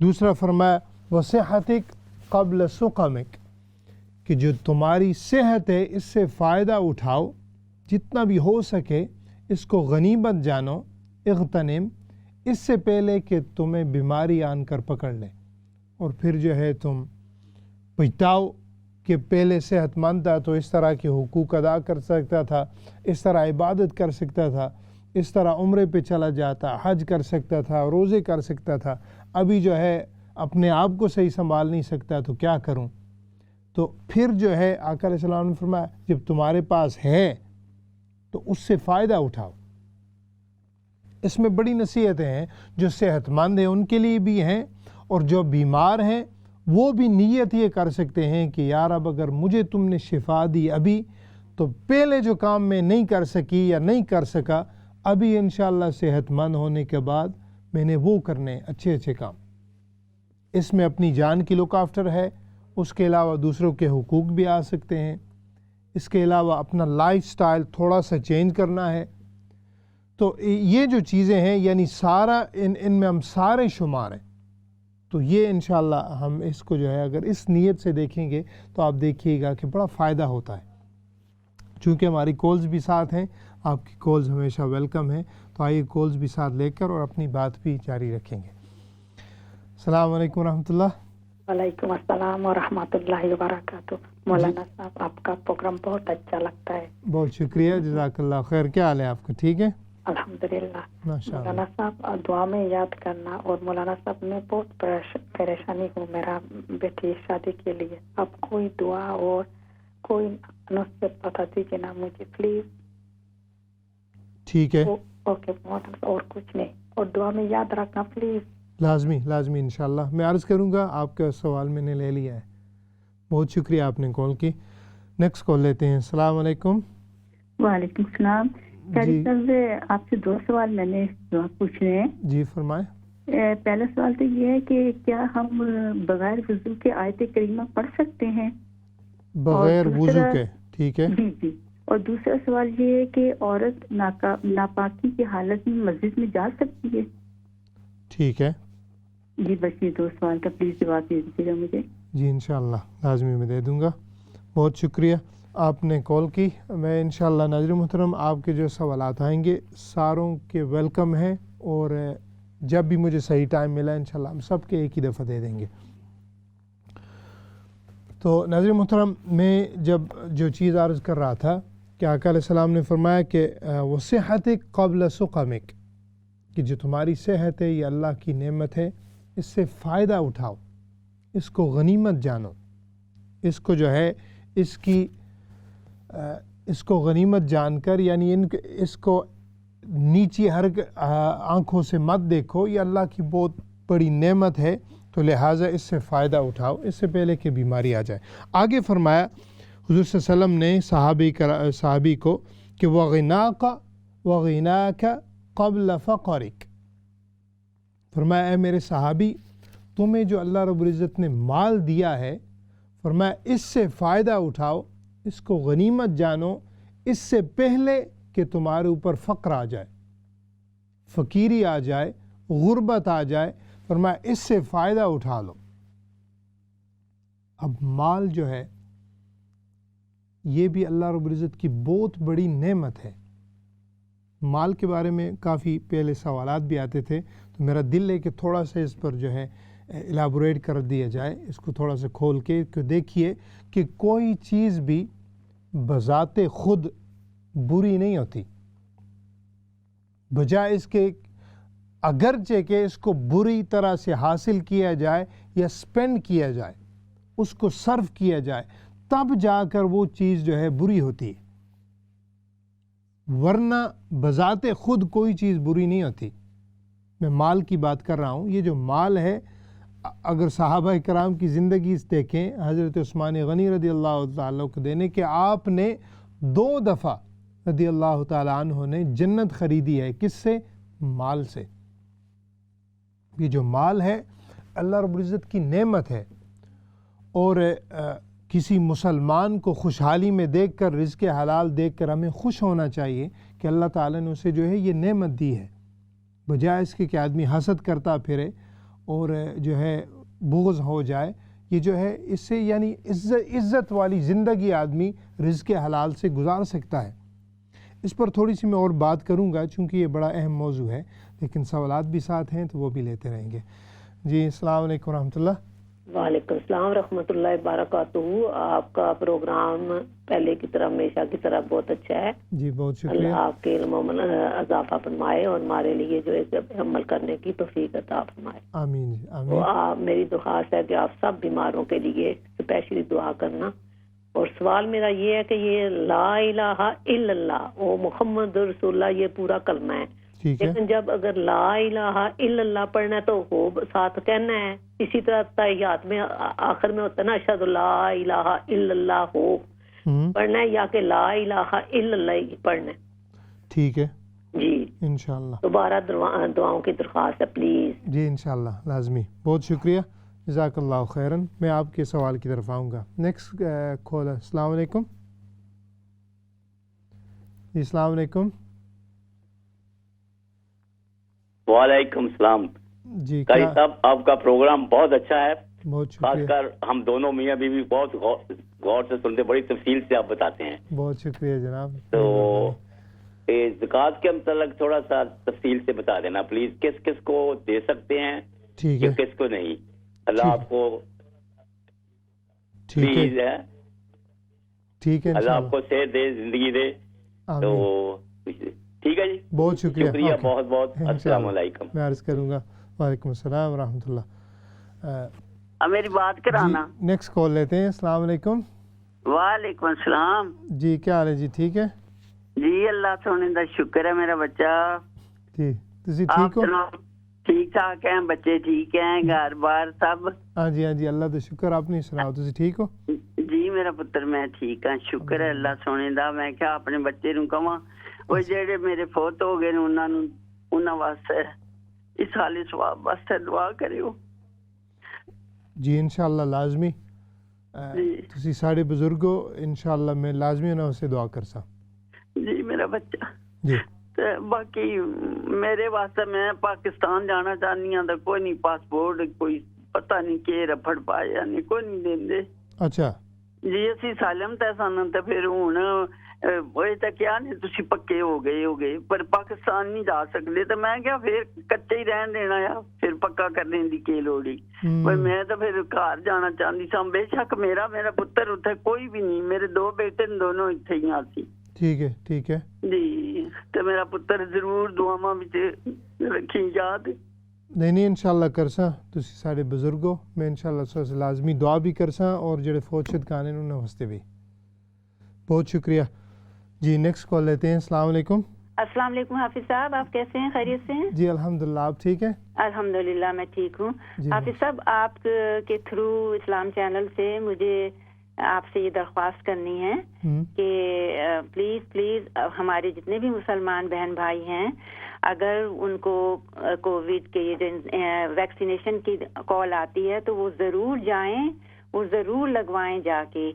دوسرا فرمایا وصحتک قبل سقمک، کہ جو تمہاری صحت ہے اس سے فائدہ اٹھاؤ، جتنا بھی ہو سکے اس کو غنیمت جانو، اغتنم، اس سے پہلے کہ تمہیں بیماری آن کر پکڑ لے۔ اور پھر جو ہے تم پچھتاؤ کہ پہلے صحت مند تھا تو اس طرح کے حقوق ادا کر سکتا تھا، اس طرح عبادت کر سکتا تھا، اس طرح عمرے پہ چلا جاتا، حج کر سکتا تھا، روزے کر سکتا تھا، ابھی جو ہے اپنے آپ کو صحیح سنبھال نہیں سکتا تو کیا کروں؟ تو پھر جو ہے آقا علیہ السلام نے فرمایا جب تمہارے پاس ہے تو اس سے فائدہ اٹھاؤ۔ اس میں بڑی نصیحتیں ہیں، جو صحت مند ہیں ان کے لیے بھی ہیں، اور جو بیمار ہیں وہ بھی نیت یہ کر سکتے ہیں کہ یار اب اگر مجھے تم نے شفا دی ابھی تو پہلے جو کام میں نہیں کر سکی یا نہیں کر سکا، ابھی انشاءاللہ صحت مند ہونے کے بعد میں نے وہ کرنے اچھے کام۔ اس میں اپنی جان کی لک آفٹر ہے، اس کے علاوہ دوسروں کے حقوق بھی آ سکتے ہیں، اس کے علاوہ اپنا لائف سٹائل تھوڑا سا چینج کرنا ہے۔ تو یہ جو چیزیں ہیں یعنی سارا ان میں ہم سارے شمار ہیں۔ تو یہ انشاءاللہ ہم اس کو جو ہے اگر اس نیت سے دیکھیں گے تو آپ دیکھیے گا کہ بڑا فائدہ ہوتا ہے۔ چونکہ ہماری کالز بھی ساتھ ہیں، آپ کی کالز ہمیشہ ویلکم ہیں، تو آئیے کالز بھی ساتھ لے کر اور اپنی بات بھی جاری رکھیں گے۔ السلام علیکم ورحمۃ اللہ۔ وعلیکم السلام ورحمۃ اللہ وبرکاتہ۔ مولانا صاحب آپ کا پروگرام بہت اچھا لگتا ہے۔ بہت شکریہ، جزاک اللہ خیر۔ کیا حال ہے آپ کا؟ ٹھیک ہے الحمدللہ۔ ماشاء اللہ۔ مولانا صاحب دعا میں یاد کرنا، اور مولانا صاحب میں بہت پریشانی ہوں میرا بیٹی شادی کے لیے، اب کوئی دعا اور کوئی نسخے بتا دیجیے نا مجھے پلیز۔ ٹھیک ہے، اوکے مولانا، اور کچھ نہیں، اور دعا میں یاد رکھنا پلیز۔ لازمی انشاءاللہ میں عرض کروں گا۔ آپ کا سوال میں نے لے لیا ہے، بہت شکریہ آپ نے کال کی۔ نیکسٹ کال لیتے ہیں۔ السلام علیکم۔ وعلیکم السلام۔ صاحب آپ سے 2 سوال میں نے پوچھنے ہیں۔ جی فرمائیں۔ پہلا سوال تو یہ ہے کہ کیا ہم بغیر وضو کے آیت کریمہ پڑھ سکتے ہیں؟ بغیر وضو کے؟ ٹھیک ہے جی۔ اور دوسرا سوال یہ ہے کہ عورت ناپاکی کی حالت میں مسجد میں جا سکتی ہے؟ ٹھیک ہے جی، بس یہ 2 سوال کا پلیز جواب دے دیجیے گا مجھے۔ جی انشاءاللہ لازمی میں دے دوں گا۔ بہت شکریہ آپ نے کال کی۔ میں انشاءاللہ ناظرین محترم آپ کے جو سوالات آئیں گے ساروں کے ویلکم ہیں، اور جب بھی مجھے صحیح ٹائم ملا انشاءاللہ ہم سب کے ایک ہی دفعہ دے دیں گے۔ تو ناظرین محترم میں جب جو چیز عرض کر رہا تھا کہ آقا علیہ السلام نے فرمایا کہ وصحتک قبل سقمک، کہ جو تمہاری صحت ہے یہ اللہ کی نعمت ہے، اس سے فائدہ اٹھاؤ، اس کو غنیمت جانو، اس کو جو ہے اس کو غنیمت جان کر یعنی اس کو نیچی آنکھوں سے مت دیکھو، یہ اللہ کی بہت بڑی نعمت ہے، تو لہٰذا اس سے فائدہ اٹھاؤ اس سے پہلے کہ بیماری آ جائے۔ آگے فرمایا حضور صلی اللہ علیہ وسلم نے صحابی کو کہ وَغِنَاكَ قَبْلَ فَقْرِكَ، فرمایا اے میرے صحابی، تمہیں جو اللہ رب العزت نے مال دیا ہے، فرمایا اس سے فائدہ اٹھاؤ، اس کو غنیمت جانو، اس سے پہلے کہ تمہارے اوپر فقر آ جائے، فقیری آ جائے، غربت آ جائے، فرمایا اس سے فائدہ اٹھا لو۔ اب مال جو ہے یہ بھی اللہ رب العزت کی بہت بڑی نعمت ہے۔ مال کے بارے میں کافی پہلے سوالات بھی آتے تھے، تو میرا دل ہے کہ تھوڑا سا اس پر جو ہے الابوریٹ کر دیا جائے، اس کو تھوڑا سا کھول کے، کہ دیکھیے کہ کوئی چیز بھی بذات خود بری نہیں ہوتی، بجائے اس کے اگرچہ کہ اس کو بری طرح سے حاصل کیا جائے یا سپینڈ کیا جائے، اس کو صرف کیا جائے، تب جا کر وہ چیز جو ہے بری ہوتی ہے، ورنہ بذات خود کوئی چیز بری نہیں ہوتی۔ میں مال کی بات کر رہا ہوں، یہ جو مال ہے، اگر صحابہ کرام کی زندگی دیکھیں، حضرت عثمان غنی رضی اللہ تعالیٰ کو دینے کہ آپ نے 2 دفعہ رضی اللہ تعالیٰ عنہ نے جنت خریدی ہے، کس سے؟ مال سے۔ یہ جو مال ہے اللہ رب العزت کی نعمت ہے، اور کسی مسلمان کو خوشحالی میں دیکھ کر، رزق حلال دیکھ کر ہمیں خوش ہونا چاہیے کہ اللہ تعالیٰ نے اسے جو ہے یہ نعمت دی ہے، بجائے اس کے کہ آدمی حسد کرتا پھرے اور جو ہے بغض ہو جائے۔ یہ جو ہے اس سے یعنی عزت والی زندگی آدمی رزق حلال سے گزار سکتا ہے۔ اس پر تھوڑی سی میں اور بات کروں گا چونکہ یہ بڑا اہم موضوع ہے، لیکن سوالات بھی ساتھ ہیں تو وہ بھی لیتے رہیں گے۔ جی السلام علیکم ورحمۃ اللہ۔ وعلیکم السلام ورحمۃ اللہ وبرکاتہ۔ آپ کا پروگرام پہلے کی طرح ہمیشہ کی طرح بہت اچھا ہے، جی بہت شکریہ۔ اللہ آپ کے علم میں اضافہ فرمائے اور ہمارے لیے جو ہے عمل کرنے کی توفیق عطا فرمائے، آمین جی تو آمین۔ میری درخواست ہے کہ آپ سب بیماروں کے لیے اسپیشلی دعا کرنا۔ اور سوال میرا یہ ہے کہ یہ لا الہ الا اللہ او محمد رسول اللہ یہ پورا کلمہ ہے، ٹھیک ہے، لیکن جب اگر لا الہ الا اللہ پڑھنا ہے تو ہو ساتھ کہنا ہے، اسی طرح تحیات میں آخر میں ہوتا ہے نا اشہد لا الہ الا اللہ ہو پڑھنا ہے، یا کہ لا الہ الا اللہ پڑھنا ہے؟ ٹھیک ہے جی انشاءاللہ۔ دوبارہ دعاؤں کی درخواست ہے پلیز۔ جی انشاءاللہ لازمی، بہت شکریہ، جزاک اللہ خیراً۔ میں آپ کے سوال کی طرف آؤں گا۔ نیکسٹ کال ہے۔ السلام علیکم۔ جی السلام علیکم۔ وعلیکم السلام۔ جی قاری صاحب آپ کا پروگرام بہت اچھا ہے، بہت خاص شکریہ، کر ہم دونوں میاں بیوی بہت غور سے سنتے، بڑی تفصیل سے آپ بتاتے ہیں۔ بہت شکریہ جناب۔ تو زکوٰۃ کے متعلق تھوڑا سا تفصیل سے بتا دینا پلیز، کس کس کو دے سکتے ہیں، ٹھیک ہے کس کو نہیں؟ اللہ آپ کو ٹھیک پلیز ہے ہے، ٹھیک ہے اللہ آپ انشاءاللہ، کو صحت دے، زندگی دے۔ تو آمین۔ ٹھیک ہے جی، بہت شکریہ، شکریہ اوکے، بہت بہت۔ السلام انشاءاللہ۔ علیکم۔ میں عرض کروں گا وعلیکم السلام ورحمۃ اللہ۔ میری بات کرانا۔ جی نیکسٹ کال لیتے ہیں۔ السلام علیکم۔ وعلیکم السلام۔ جی کیا حال ہے جی؟ ٹھیک ہے جی اللہ سونے دا شکر ہے میرا بچہ۔ جی تسی آپ ٹھیک ہو؟ سناؤ؟ ٹھیک ٹھاک ہیں بچے؟ ٹھیک ہیں گھر بار سب؟ ہاں جی ہاں جی اللہ کا شکر، آپ نہیں سناؤ تسی ٹھیک ہو؟ جی میرا پتر میں ٹھیک ہاں، شکر ہے اللہ سونے دا۔ میں کیا اپنے بچے نوں کہاں وہ جڑے میرے فوت ہو گئے انہاں واسطے اس حال ثواب واسطے دعا کریو۔ جی انشاءاللہ لازمی، تسی سارے بزرگو انشاءاللہ میں لازمی انہاں سے دعا کرسا۔ جی میرا بچہ جی باقی میرے واسطے میں پاکستان جانا چاہنی ہوں تو کوئی نہیں، پاسپورٹ کوئی پتہ نہیں کہ رفڑ پایا نہیں، کوئی نہیں دیندے۔ اچھا جی اسی سالم تے سن تے پھر ہن وہ تے کیا نہیں تسی پکے ہو گئے پر پاکستان نہیں جا سکتے، تو میں کیا پھر کچے ہی رہن دینا یا پھر پکا کرنے دی کی لوڑی؟ میں تو پھر گھر جانا چاہتی سا، بے شک میرا پتر اتنے کوئی بھی نہیں، میرے 2 بیٹے دونوں اتنے ہی آتی۔ ٹھیک ہے ٹھیک ہے جی تو میرا پتر ضرور دعاواں وچ رکھی یاد۔ نہیں انشاءاللہ کرسا، تسی سارے بزرگو میں انشاءاللہ سے لازمی دعا بھی کرسا، اور جڑے فوت شد کانے انہوں واسطے بھی بہت شکریہ۔ جی نیکسٹ کال لیتے ہیں۔ السلام علیکم۔ السلام علیکم حافظ صاحب، آپ کیسے ہیں؟ خیریت سے ہیں؟ جی الحمدللہ، آپ ٹھیک ہیں؟ الحمدللہ میں ٹھیک ہوں۔ جی حافظ صاحب آپ کے تھرو اسلام چینل سے مجھے آپ سے یہ درخواست کرنی ہے کہ پلیز ہمارے جتنے بھی مسلمان بہن بھائی ہیں اگر ان کو کووڈ کے یہ جو ویکسینیشن کی کال آتی ہے تو وہ ضرور جائیں, وہ ضرور لگوائیں جا کے,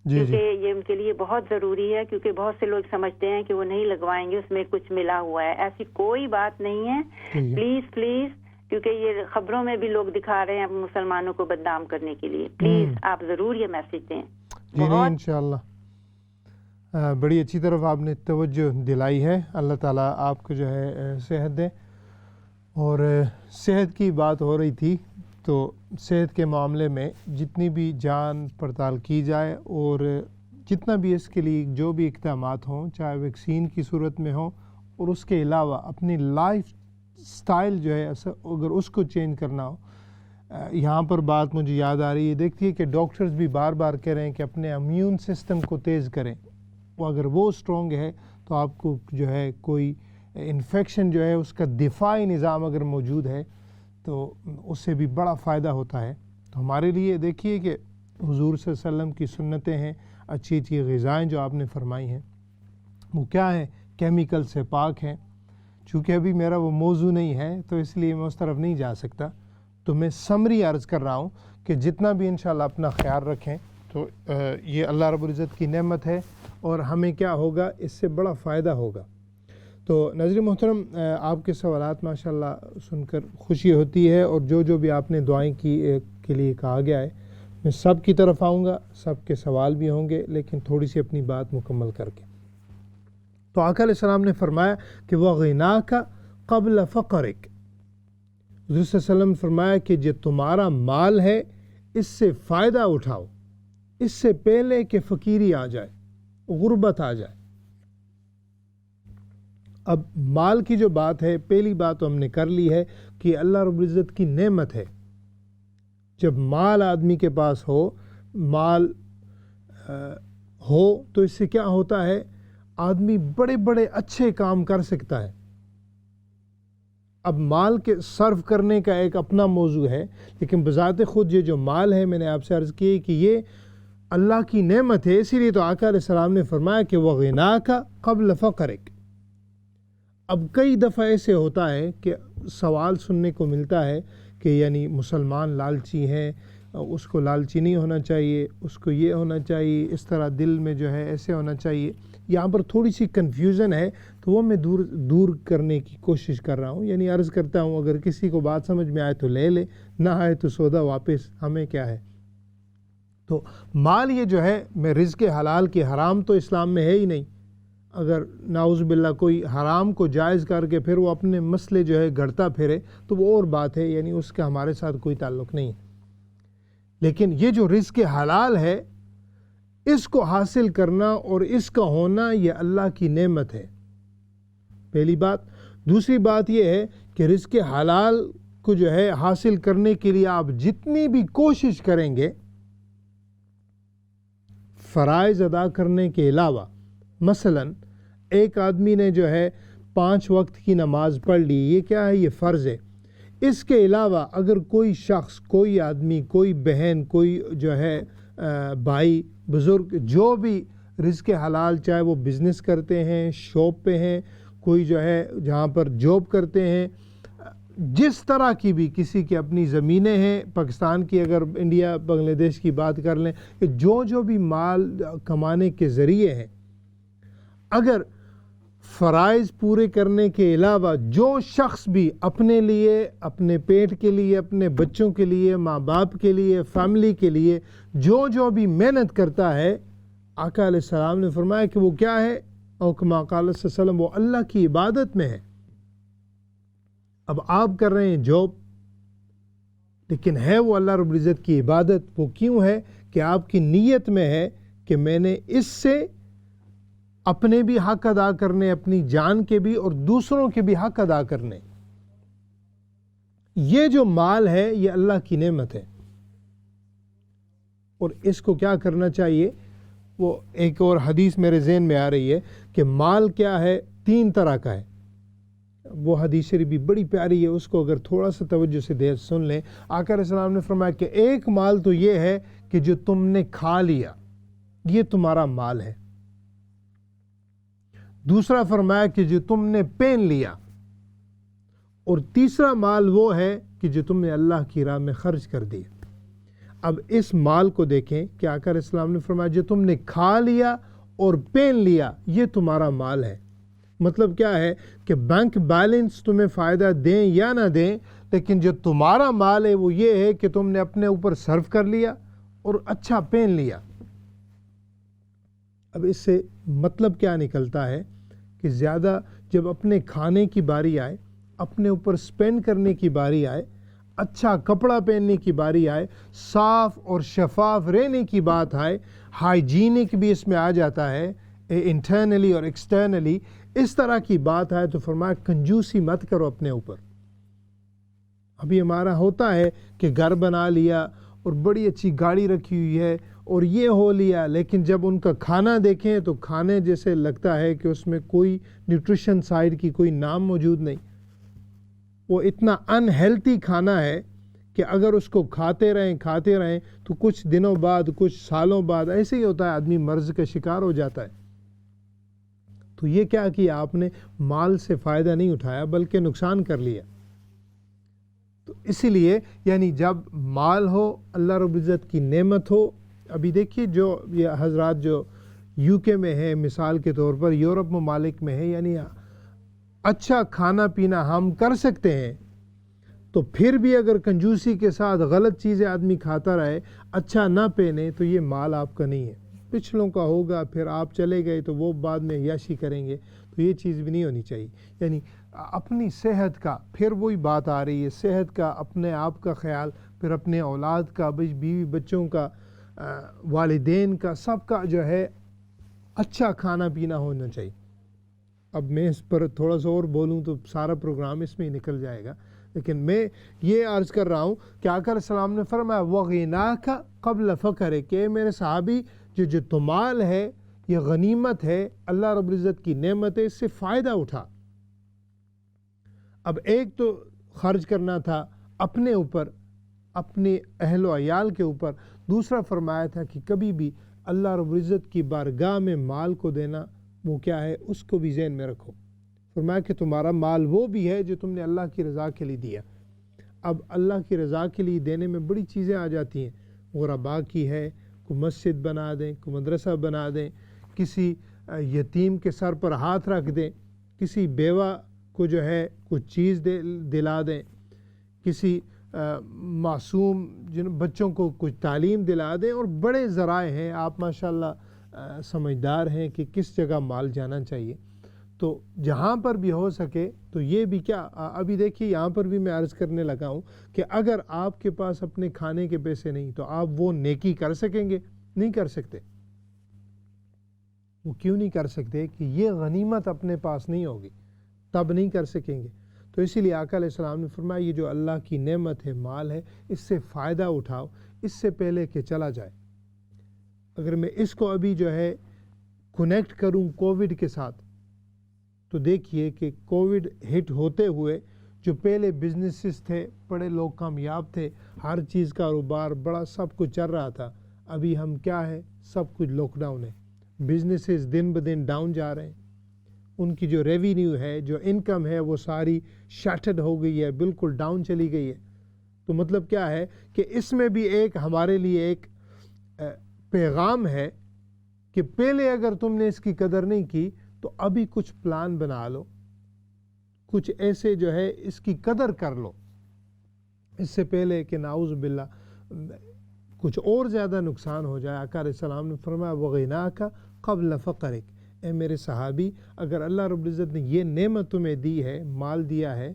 کیونکہ یہ ان کے لیے بہت ضروری ہے, کیونکہ بہت سے لوگ سمجھتے ہیں کہ وہ نہیں لگوائیں گے اس میں کچھ ملا ہوا ہے. ایسی کوئی بات نہیں ہے. پلیز کیونکہ یہ خبروں میں بھی لوگ دکھا رہے ہیں مسلمانوں کو بدنام کرنے کے لیے. پلیز آپ ضرور یہ میسج دیں. جی نہیں انشاءاللہ بڑی اچھی طرف آپ نے توجہ دلائی ہے. اللہ تعالیٰ آپ کو جو ہے صحت دے. اور صحت کی بات ہو رہی تھی تو صحت کے معاملے میں جتنی بھی جان پڑتال کی جائے اور جتنا بھی اس کے لیے جو بھی اقدامات ہوں, چاہے ویکسین کی صورت میں ہوں, اور اس کے علاوہ اپنی لائف سٹائل جو ہے اگر اس کو چینج کرنا ہو. یہاں پر بات مجھے یاد آ رہی ہے, دیکھیے کہ ڈاکٹرز بھی بار بار کہہ رہے ہیں کہ اپنے امیون سسٹم کو تیز کریں. اگر وہ اسٹرانگ ہے تو آپ کو جو ہے کوئی انفیکشن جو ہے اس کا دفاعی نظام اگر موجود ہے تو اس سے بھی بڑا فائدہ ہوتا ہے. تو ہمارے لیے دیکھیے کہ حضور صلی اللہ علیہ وسلم کی سنتیں ہیں, اچھی اچھی غذائیں جو آپ نے فرمائی ہیں وہ کیا ہیں, کیمیکل سے پاک ہیں. چونکہ ابھی میرا وہ موضوع نہیں ہے تو اس لیے میں اس طرف نہیں جا سکتا, تو میں سمری عرض کر رہا ہوں کہ جتنا بھی انشاءاللہ اپنا خیال رکھیں تو یہ اللہ رب العزت کی نعمت ہے اور ہمیں کیا ہوگا, اس سے بڑا فائدہ ہوگا. تو ناظرین محترم, آپ کے سوالات ماشاءاللہ سن کر خوشی ہوتی ہے, اور جو بھی آپ نے دعائیں کے لیے کہا گیا ہے میں سب کی طرف آؤں گا, سب کے سوال بھی ہوں گے, لیکن تھوڑی سی اپنی بات مکمل کر کے. تو آقا علیہ السلام نے فرمایا کہ وَغِنَاكَ قَبْلَ فَقْرِكَ, حضور صلی اللہ علیہ وسلم نے فرمایا کہ جو تمہارا مال ہے اس سے فائدہ اٹھاؤ, اس سے پہلے کہ فقیری آ جائے, غربت آ جائے. اب مال کی جو بات ہے, پہلی بات تو ہم نے کر لی ہے کہ اللہ رب العزت کی نعمت ہے. جب مال آدمی کے پاس ہو, مال ہو تو اس سے کیا ہوتا ہے, آدمی بڑے بڑے اچھے کام کر سکتا ہے. اب مال کے صرف کرنے کا ایک اپنا موضوع ہے, لیکن بذات خود یہ جو مال ہے, میں نے آپ سے عرض کی کہ یہ اللہ کی نعمت ہے. اسی لیے تو آقا علیہ السلام نے فرمایا کہ وَغِنَاكَ قَبْلَ فَقْرِكَ. اب کئی دفعہ ایسے ہوتا ہے کہ سوال سننے کو ملتا ہے کہ یعنی مسلمان لالچی ہیں, اس کو لالچی نہیں ہونا چاہیے, اس کو یہ ہونا چاہیے, اس طرح دل میں جو ہے ایسے ہونا چاہیے. یہاں پر تھوڑی سی کنفیوژن ہے تو وہ میں دور کرنے کی کوشش کر رہا ہوں. یعنی عرض کرتا ہوں اگر کسی کو بات سمجھ میں آئے تو لے لے, نہ آئے تو سودا واپس, ہمیں کیا ہے. تو مال یہ جو ہے میں رزق حلال کی حرام تو اسلام میں ہے ہی نہیں. اگر نعوذ باللہ کوئی حرام کو جائز کر کے پھر وہ اپنے مسئلے جو ہے گھڑتا پھرے تو وہ اور بات ہے, یعنی اس کا ہمارے ساتھ کوئی تعلق نہیں. لیکن یہ جو رزق حلال ہے اس کو حاصل کرنا اور اس کا ہونا یہ اللہ کی نعمت ہے, پہلی بات. دوسری بات یہ ہے کہ رزق حلال کو جو ہے حاصل کرنے کے لیے آپ جتنی بھی کوشش کریں گے فرائض ادا کرنے کے علاوہ, مثلا ایک آدمی نے جو ہے 5 وقت کی نماز پڑھ لی, یہ کیا ہے, یہ فرض ہے. اس کے علاوہ اگر کوئی شخص, کوئی آدمی, کوئی بہن, کوئی جو ہے بھائی, بزرگ, جو بھی رزق حلال, چاہے وہ بزنس کرتے ہیں, شاپ پہ ہیں, کوئی جو ہے جہاں پر جاب کرتے ہیں, جس طرح کی بھی کسی کی اپنی زمینیں ہیں, پاکستان کی اگر انڈیا بنگلہ دیش کی بات کر لیں, کہ جو بھی مال کمانے کے ذریعے ہیں, اگر فرائض پورے کرنے کے علاوہ جو شخص بھی اپنے لیے, اپنے پیٹ کے لیے, اپنے بچوں کے لیے, ماں باپ کے لیے, فیملی کے لیے جو بھی محنت کرتا ہے, آقا علیہ السلام نے فرمایا کہ وہ کیا ہے, اور کما قال صلی اللہ علیہ وسلم, وہ اللہ کی عبادت میں ہے. اب آپ کر رہے ہیں جاب, لیکن ہے وہ اللہ رب العزت کی عبادت. وہ کیوں ہے کہ آپ کی نیت میں ہے کہ میں نے اس سے اپنے بھی حق ادا کرنے, اپنی جان کے بھی اور دوسروں کے بھی حق ادا کرنے. یہ جو مال ہے یہ اللہ کی نعمت ہے, اور اس کو کیا کرنا چاہیے. وہ ایک اور حدیث میرے ذہن میں آ رہی ہے کہ مال کیا ہے, 3 طرح کا ہے. وہ حدیث شریف بھی بڑی پیاری ہے, اس کو اگر تھوڑا سا توجہ سے سن لیں. آقا علیہ السلام نے فرمایا کہ ایک مال تو یہ ہے کہ جو تم نے کھا لیا, یہ تمہارا مال ہے. دوسرا فرمایا کہ جو تم نے پہن لیا، اور تیسرا مال وہ ہے کہ جو تم نے اللہ کی راہ میں خرچ کر دیا۔ اب اس مال کو دیکھیں کہ آقا علیہ السلام نے فرمایا جو تم نے کھا لیا اور پہن لیا یہ تمہارا مال ہے۔ مطلب کیا ہے کہ بینک بیلنس تمہیں فائدہ دیں یا نہ دیں، لیکن جو تمہارا مال ہے وہ یہ ہے کہ تم نے اپنے اوپر صرف کر لیا اور اچھا پہن لیا۔ اب اس سے مطلب کیا نکلتا ہے کہ زیادہ جب اپنے کھانے کی باری آئے، اپنے اوپر سپینڈ کرنے کی باری آئے، اچھا کپڑا پہننے کی باری آئے، صاف اور شفاف رہنے کی بات آئے، ہائیجینک بھی اس میں آ جاتا ہے، انٹرنلی اور ایکسٹرنلی، اس طرح کی بات آئے تو فرمایا کنجوسی مت کرو اپنے اوپر۔ ابھی ہمارا ہوتا ہے کہ گھر بنا لیا اور بڑی اچھی گاڑی رکھی ہوئی ہے اور یہ ہو لیا، لیکن جب ان کا کھانا دیکھیں تو کھانے جیسے لگتا ہے کہ اس میں کوئی نیوٹریشن سائڈ کی کوئی نام موجود نہیں، وہ اتنا انہیلتھی کھانا ہے کہ اگر اس کو کھاتے رہیں تو کچھ دنوں بعد، کچھ سالوں بعد ایسے ہی ہوتا ہے، آدمی مرض کا شکار ہو جاتا ہے۔ تو یہ کیا کیا آپ نے؟ مال سے فائدہ نہیں اٹھایا بلکہ نقصان کر لیا۔ تو اسی لیے یعنی جب مال ہو، اللہ رب العزت کی نعمت ہو، ابھی دیکھیے جو یہ حضرات جو یو کے میں ہے، مثال کے طور پر یورپ ممالک میں ہے، یعنی اچھا کھانا پینا ہم کر سکتے ہیں، تو پھر بھی اگر کنجوسی کے ساتھ غلط چیزیں آدمی کھاتا رہے، اچھا نہ پہنے، تو یہ مال آپ کا نہیں ہے، پچھلوں کا ہوگا، پھر آپ چلے گئے تو وہ بعد میں عیاشی کریں گے، تو یہ چیز بھی نہیں ہونی چاہیے۔ یعنی اپنی صحت کا، پھر وہی بات آ رہی ہے، صحت کا، اپنے آپ کا خیال، پھر اپنے اولاد کا، بیوی بچوں کا، والدین کا، سب کا جو ہے اچھا کھانا پینا ہونا چاہیے۔ اب میں اس پر تھوڑا سا اور بولوں تو سارا پروگرام اس میں ہی نکل جائے گا، لیکن میں یہ عرض کر رہا ہوں کہ آقا علیہ السلام نے فرمایا وَغِنَاكَ قَبْلَ فَقْرِكَ، کہ میرے صحابی جو تمال ہے، یہ غنیمت ہے، اللہ رب العزت کی نعمت ہے، اس سے فائدہ اٹھا۔ اب ایک تو خرچ کرنا تھا اپنے اوپر، اپنے اہل و عیال کے اوپر، دوسرا فرمایا تھا کہ کبھی بھی اللہ رب العزت کی بارگاہ میں مال کو دینا، وہ کیا ہے، اس کو بھی ذہن میں رکھو۔ فرمایا کہ تمہارا مال وہ بھی ہے جو تم نے اللہ کی رضا کے لیے دیا۔ اب اللہ کی رضا کے لیے دینے میں بڑی چیزیں آ جاتی ہیں، غرباء کی ہے، کوئی مسجد بنا دیں، کوئی مدرسہ بنا دیں، کسی یتیم کے سر پر ہاتھ رکھ دیں، کسی بیوہ کو جو ہے کچھ چیز دلا دیں، کسی معصوم جن بچوں کو کچھ تعلیم دلا دیں، اور بڑے ذرائع ہیں، آپ ماشاءاللہ سمجھدار ہیں کہ کس جگہ مال جانا چاہیے۔ تو جہاں پر بھی ہو سکے تو یہ بھی کیا، ابھی دیکھیے یہاں پر بھی میں عرض کرنے لگا ہوں کہ اگر آپ کے پاس اپنے کھانے کے پیسے نہیں تو آپ وہ نیکی کر سکیں گے؟ نہیں کر سکتے۔ وہ کیوں نہیں کر سکتے؟ کہ یہ غنیمت اپنے پاس نہیں ہوگی، تب نہیں کر سکیں گے۔ تو اسی لیے آقا علیہ السلام نے فرمایا یہ جو اللہ کی نعمت ہے، مال ہے، اس سے فائدہ اٹھاؤ، اس سے پہلے کہ چلا جائے۔ اگر میں اس کو ابھی جو ہے کنیکٹ کروں کووڈ کے ساتھ، تو دیکھیے کہ کووڈ ہٹ ہوتے ہوئے جو پہلے بزنسز تھے، بڑے لوگ کامیاب تھے، ہر چیز کاروبار بڑا سب کچھ چل رہا تھا، ابھی ہم کیا ہے، سب کچھ لاک ڈاؤن ہے، بزنسز دن بدن ڈاؤن جا رہے ہیں، ان کی جو ریونیو ہے، جو انکم ہے، وہ ساری شٹڈ ہو گئی ہے، بالکل ڈاؤن چلی گئی ہے۔ تو مطلب کیا ہے کہ اس میں بھی ایک ہمارے لیے ایک پیغام ہے کہ پہلے اگر تم نے اس کی قدر نہیں کی تو ابھی کچھ پلان بنا لو، کچھ ایسے جو ہے اس کی قدر کر لو، اس سے پہلے کہ نعوذ باللہ کچھ اور زیادہ نقصان ہو جائے۔ آقا علیہ السلام نے فرمایا وَغِنَاكَ قَبْلَ فَقْرِكَ، اے میرے صحابی، اگر اللہ رب العزت نے یہ نعمت تمہیں دی ہے، مال دیا ہے،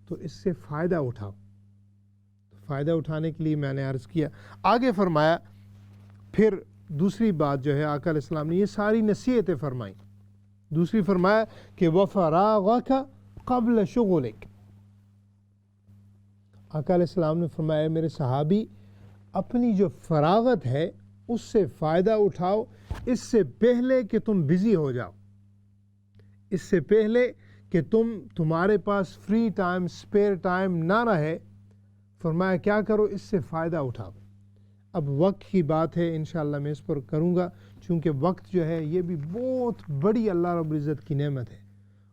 تو اس سے فائدہ اٹھاؤ۔ فائدہ اٹھانے کے لیے میں نے عرض کیا، آگے فرمایا پھر دوسری بات جو ہے آقا علیہ السلام نے یہ ساری نصیحتیں فرمائیں۔ دوسری فرمایا کہ وَفَرَاغَكَ قَبْلَ شُغُلِكَ، آقا علیہ السلام نے فرمایا میرے صحابی، اپنی جو فراغت ہے اس سے فائدہ اٹھاؤ، اس سے پہلے کہ تم بزی ہو جاؤ، اس سے پہلے کہ تمہارے پاس فری ٹائم، سپیئر ٹائم نہ رہے، فرمایا کیا کرو، اس سے فائدہ اٹھاؤ۔ اب وقت کی بات ہے، انشاءاللہ میں اس پر کروں گا، چونکہ وقت جو ہے یہ بھی بہت بڑی اللہ رب العزت کی نعمت ہے،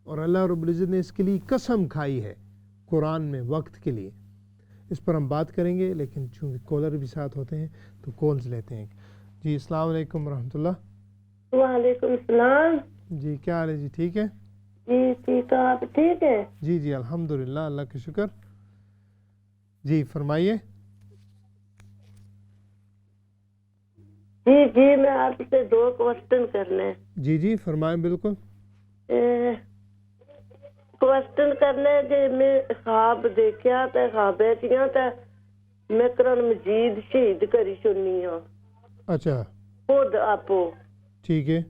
اور اللہ رب العزت نے اس کے لیے قسم کھائی ہے قرآن میں وقت کے لیے. اس پر ہم بات کریں گے، لیکن چونکہ کالر بھی ساتھ ہوتے ہیں تو کالز لیتے ہیں. جی السلام علیکم ورحمۃ اللہ. وعلیکم السلام. جی کیا حال ہے جی؟ ٹھیک ہے جی ٹھیک ہے، آپ ٹھیک ہے؟ جی جی الحمدللہ، اللہ کا شکر. جی فرمائیے. جی میں آپ سے 2 کوسچن کرنے. جی جی فرمائیں. بالکل. کوسچن کرنے کہ میں خواب دیکھا تے خوابیاں تے میں قرآن مجید شہید کری سننی ہوں. اچھا خود آپو. ٹھیک ہے.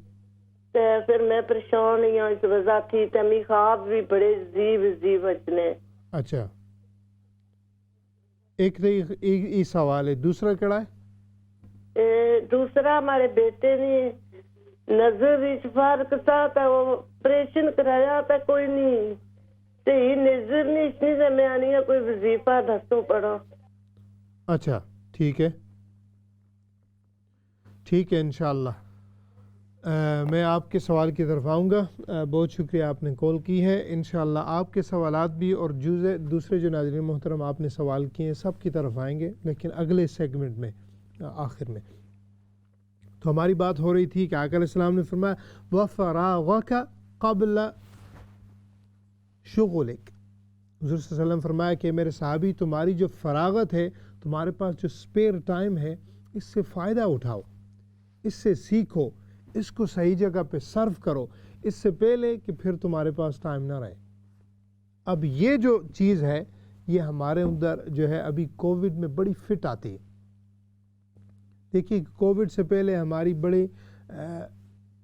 تے پھر میں پریشان ہوں اس وجہ تھی تے می خواب بھی بڑے عجیب اچنے. اچھا ایک سوال ہے. دوسرا کیڑا ہے؟ دوسرا ہمارے بیٹے نے نظر وچ فرق تھا تے وہ آپریشن کرایا تے کوئی نہیں صحیح نظر نہیں سے میں آنی ہے، کوئی وظیفہ دسو پڑھو. اچھا ٹھیک ہے ٹھیک ہے انشاءاللہ میں آپ کے سوال کی طرف آؤں گا. بہت شکریہ آپ نے کال کی ہے. انشاءاللہ آپ کے سوالات بھی اور دوسرے جو ناظرین محترم آپ نے سوال کیے ہیں سب کی طرف آئیں گے، لیکن اگلے سیگمنٹ میں آخر میں. تو ہماری بات ہو رہی تھی کہ آقا علیہ السلام نے فرمایا وَفَرَاغَكَ قَبْلَ شُغُلِكَ. حضور صلی اللہ علیہ وسلم فرمایا کہ میرے صحابی تمہاری جو فراغت ہے، تمہارے پاس جو سپیئر ٹائم ہے، اس سے فائدہ اٹھاؤ، اس سے سیکھو، اس کو صحیح جگہ پہ صرف کرو، اس سے پہلے کہ پھر تمہارے پاس ٹائم نہ رہے. اب یہ جو چیز ہے یہ ہمارے اندر جو ہے ابھی کووڈ میں بڑی فٹ آتی ہے. دیکھیے کووڈ سے پہلے ہماری بڑے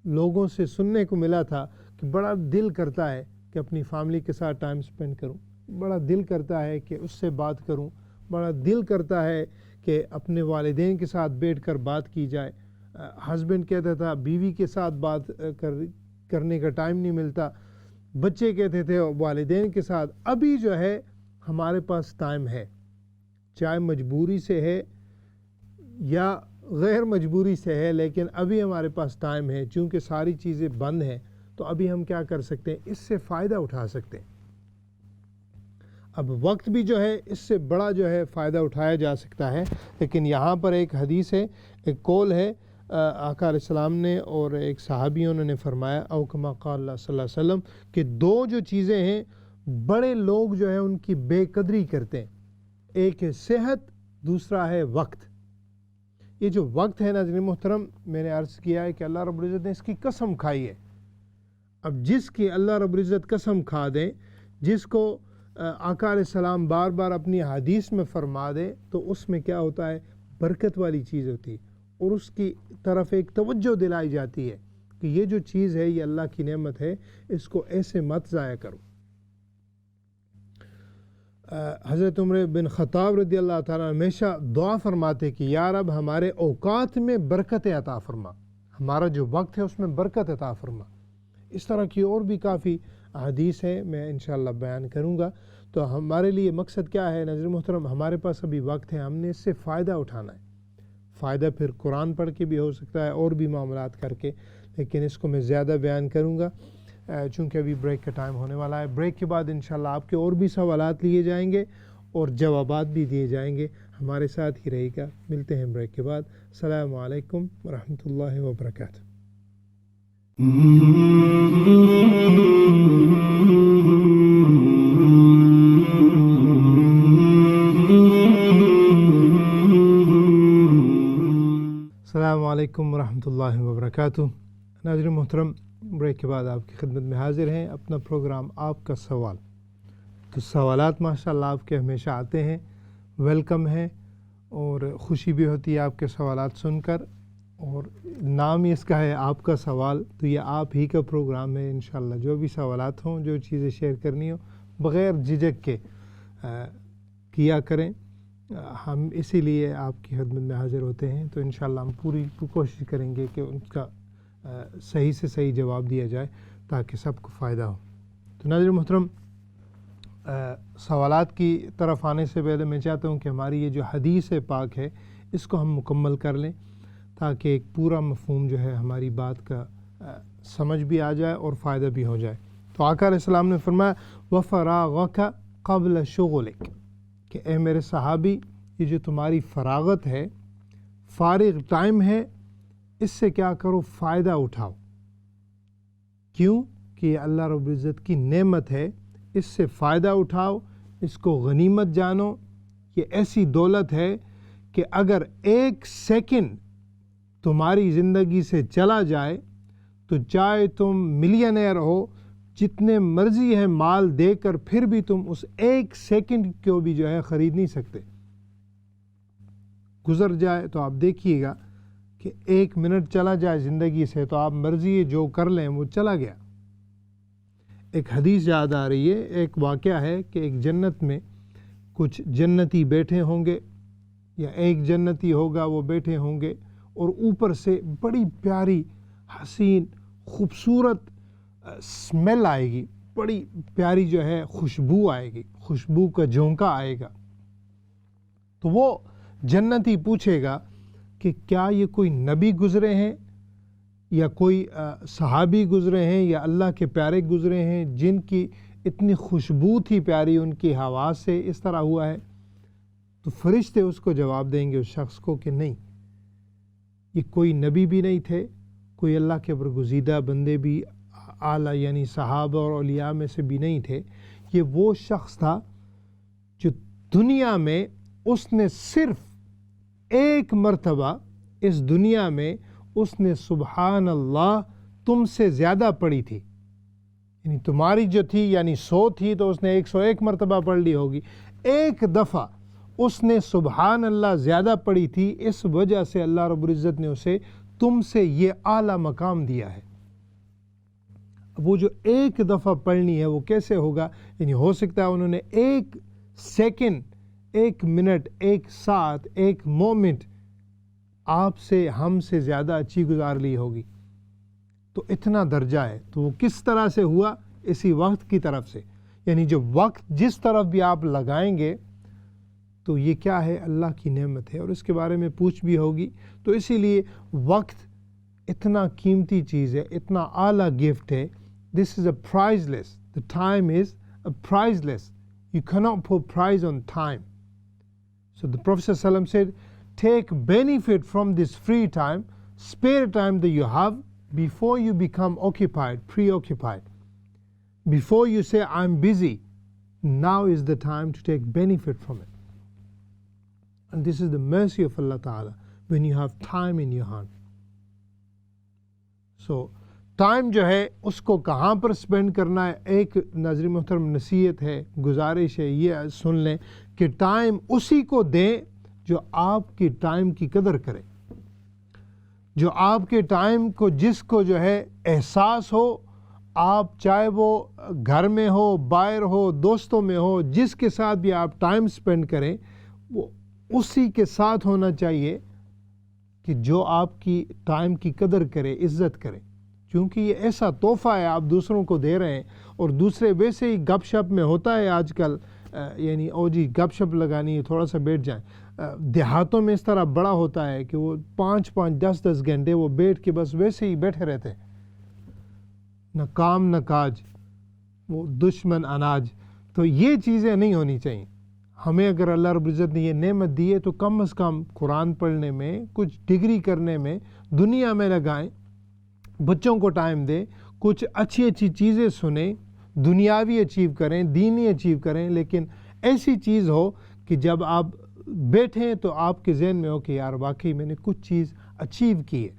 لوگوں سے سننے کو ملا تھا کہ بڑا دل کرتا ہے کہ اپنی فیملی کے ساتھ ٹائم سپینڈ کروں، بڑا دل کرتا ہے کہ اس سے بات کروں، بڑا دل کرتا ہے کہ اپنے والدین کے ساتھ بیٹھ کر بات کی جائے. ہسبینڈ کہتا تھا بیوی کے ساتھ بات کرنے کا ٹائم نہیں ملتا، بچے کہتے تھے والدین کے ساتھ. ابھی جو ہے ہمارے پاس ٹائم ہے، چاہے مجبوری سے ہے یا غیر مجبوری سے ہے، لیکن ابھی ہمارے پاس ٹائم ہے. چونکہ ساری چیزیں بند ہیں تو ابھی ہم کیا کر سکتے ہیں؟ اس سے فائدہ اٹھا سکتے ہیں. اب وقت بھی جو ہے اس سے بڑا جو ہے فائدہ اٹھایا جا سکتا ہے. لیکن یہاں پر ایک حدیث ہے، ایک قول ہے آقا علیہ السلام نے اور ایک صحابی انہوں نے فرمایا او کما قال اللہ صلی اللہ علیہ وسلم کہ 2 جو چیزیں ہیں بڑے لوگ جو ہے ان کی بے قدری کرتے ہیں. ایک ہے صحت، دوسرا ہے وقت. یہ جو وقت ہے ناظرین محترم، میں نے عرض کیا ہے کہ اللہ رب العزت نے اس کی قسم کھائی ہے. اب جس کی اللہ رب العزت قسم کھا دیں، جس کو آقا علیہ السلام بار بار اپنی حدیث میں فرما دے، تو اس میں کیا ہوتا ہے؟ برکت والی چیز ہوتی ہے، اور اس کی طرف ایک توجہ دلائی جاتی ہے کہ یہ جو چیز ہے یہ اللہ کی نعمت ہے، اس کو ایسے مت ضائع کرو. حضرت عمر بن خطاب رضی اللہ تعالیٰ ہمیشہ دعا فرماتے کہ یا رب ہمارے اوقات میں برکت عطا فرما، ہمارا جو وقت ہے اس میں برکت عطا فرما. اس طرح کی اور بھی کافی حدیث ہے، میں انشاءاللہ بیان کروں گا. تو ہمارے لیے مقصد کیا ہے ناظرین محترم؟ ہمارے پاس ابھی وقت ہے، ہم نے اس سے فائدہ اٹھانا ہے. فائدہ پھر قرآن پڑھ کے بھی ہو سکتا ہے اور بھی معاملات کر کے، لیکن اس کو میں زیادہ بیان کروں گا چونکہ ابھی بریک کا ٹائم ہونے والا ہے. بریک کے بعد انشاءاللہ آپ کے اور بھی سوالات لیے جائیں گے اور جوابات بھی دیے جائیں گے. ہمارے ساتھ ہی رہے گا. ملتے ہیں بریک کے بعد. السلام علیکم ورحمۃ اللہ وبرکاتہ. السلام علیکم ورحمۃ اللہ وبرکاتہ. ناظرین محترم، بریک کے بعد آپ کی خدمت میں حاضر ہیں اپنا پروگرام آپ کا سوال. تو سوالات ماشاءاللہ آپ کے ہمیشہ آتے ہیں، ویلکم ہے، اور خوشی بھی ہوتی ہے آپ کے سوالات سن کر. اور نام ہی اس کا ہے آپ کا سوال، تو یہ آپ ہی کا پروگرام ہے. انشاءاللہ جو بھی سوالات ہوں، جو چیزیں شیئر کرنی ہوں، بغیر جھجک کے کیا کریں. ہم اسی لیے آپ کی خدمت میں حاضر ہوتے ہیں. تو انشاءاللہ ہم پوری کوشش کریں گے کہ ان کا صحیح سے صحیح جواب دیا جائے تاکہ سب کو فائدہ ہو. تو ناظرین محترم، سوالات کی طرف آنے سے پہلے میں چاہتا ہوں کہ ہماری یہ جو حدیث پاک ہے اس کو ہم مکمل کر لیں تاکہ ایک پورا مفہوم جو ہے ہماری بات کا سمجھ بھی آ جائے اور فائدہ بھی ہو جائے. تو آقا علیہ السلام نے فرمایا وَفَرَاغَكَ قَبْلَ شُغُلِكَ کہ اے میرے صحابی یہ جو تمہاری فراغت ہے، فارغ ٹائم ہے، اس سے کیا کرو، فائدہ اٹھاؤ. کیوں کہ یہ اللہ رب العزت کی نعمت ہے، اس سے فائدہ اٹھاؤ، اس کو غنیمت جانو. یہ ایسی دولت ہے کہ اگر ایک سیکنڈ تمہاری زندگی سے چلا جائے تو چاہے تم ملینئر ہو، جتنے مرضی ہیں مال دے کر، پھر بھی تم اس ایک سیکنڈ کو بھی جو ہے خرید نہیں سکتے. گزر جائے تو آپ دیکھیے گا کہ ایک منٹ چلا جائے زندگی سے تو آپ مرضی جو کر لیں وہ چلا گیا. ایک حدیث یاد آ رہی ہے، ایک واقعہ ہے کہ ایک جنت میں کچھ جنتی بیٹھے ہوں گے یا ایک جنتی ہوگا، وہ بیٹھے ہوں گے اور اوپر سے بڑی پیاری حسین خوبصورت اسمیل آئے گی، بڑی پیاری جو ہے خوشبو آئے گی، خوشبو کا جھونکا آئے گا. تو وہ جنتی پوچھے گا کہ کیا یہ کوئی نبی گزرے ہیں یا کوئی صحابی گزرے ہیں یا اللہ کے پیارے گزرے ہیں جن کی اتنی خوشبو تھی پیاری، ان کی حواس سے اس طرح ہوا ہے؟ تو فرشتے اس کو جواب دیں گے اس شخص کو کہ نہیں، یہ کوئی نبی بھی نہیں تھے، کوئی اللہ کے برگزیدہ بندے بھی اعلیٰ یعنی صحابہ اور اولیاء میں سے بھی نہیں تھے. یہ وہ شخص تھا جو دنیا میں اس نے صرف ایک مرتبہ اس دنیا میں اس نے سبحان اللہ تم سے زیادہ پڑھی تھی. یعنی تمہاری جو تھی یعنی 100 تھی تو اس نے 101 مرتبہ پڑھ لی ہوگی. ایک دفعہ اس نے سبحان اللہ زیادہ پڑھی تھی، اس وجہ سے اللہ رب العزت نے اسے تم سے یہ اعلیٰ مقام دیا ہے. وہ جو ایک دفعہ پڑھنی ہے وہ کیسے ہوگا؟ یعنی ہو سکتا ہے انہوں نے ایک سیکنڈ، ایک منٹ، ایک ساتھ، ایک مومنٹ آپ سے ہم سے زیادہ اچھی گزار لی ہوگی. تو اتنا درجہ ہے. تو وہ کس طرح سے ہوا؟ اسی وقت کی طرف سے. یعنی جو وقت جس طرف بھی آپ لگائیں گے تو یہ کیا ہے؟ اللہ کی نعمت ہے اور اس کے بارے میں پوچھ بھی ہوگی. تو اسی لیے وقت اتنا قیمتی چیز ہے، اتنا اعلیٰ گفٹ ہے. This is a priceless. The time is a priceless. You cannot put price on time. So the Prophet ﷺ said, take benefit from this free time, spare time that you have before you become occupied, preoccupied. Before you say, I'm busy, now is the time to take benefit from it. And this is the mercy of Allah Ta'ala when you have time in your hand. So, time جو ہے اس کو کہاں پر spend کرنا ہے؟ ایک ناظرین محترم نصیحت ہے، گزارش ہے، یہ سن لیں کہ ٹائم اسی کو دیں جو آپ کی ٹائم کی قدر کرے، جو آپ کے ٹائم کو جس کو جو ہے احساس ہو. آپ چاہے وہ گھر میں ہو، باہر ہو، دوستوں میں ہو، جس کے ساتھ بھی آپ ٹائم سپینڈ کریں وہ اسی کے ساتھ ہونا چاہیے کہ جو آپ کی ٹائم کی قدر کرے، عزت کرے. کیونکہ یہ ایسا تحفہ ہے آپ دوسروں کو دے رہے ہیں. اور دوسرے ویسے ہی گپ شپ میں ہوتا ہے آج کل، یعنی او جی گپ شپ لگانی ہے، تھوڑا سا بیٹھ جائیں. دیہاتوں میں اس طرح بڑا ہوتا ہے کہ وہ 5-5 10-10 گھنٹے وہ بیٹھ کے بس ویسے ہی بیٹھے رہتے ہیں، نہ کام نہ کاج، وہ دشمن اناج. تو یہ چیزیں نہیں ہونی چاہیے. ہمیں اگر اللہ رب العزت نے یہ نعمت دی ہے تو کم از کم قرآن پڑھنے میں، کچھ ڈگری کرنے میں، دنیا میں لگائیں، بچوں کو ٹائم دیں، کچھ اچھی اچھی چیزیں سنیں، دنیاوی اچیو کریں، دینی اچیو کریں. لیکن ایسی چیز ہو کہ جب آپ بیٹھیں تو آپ کے ذہن میں ہو کہ یار واقعی میں نے کچھ چیز اچیو کی ہے.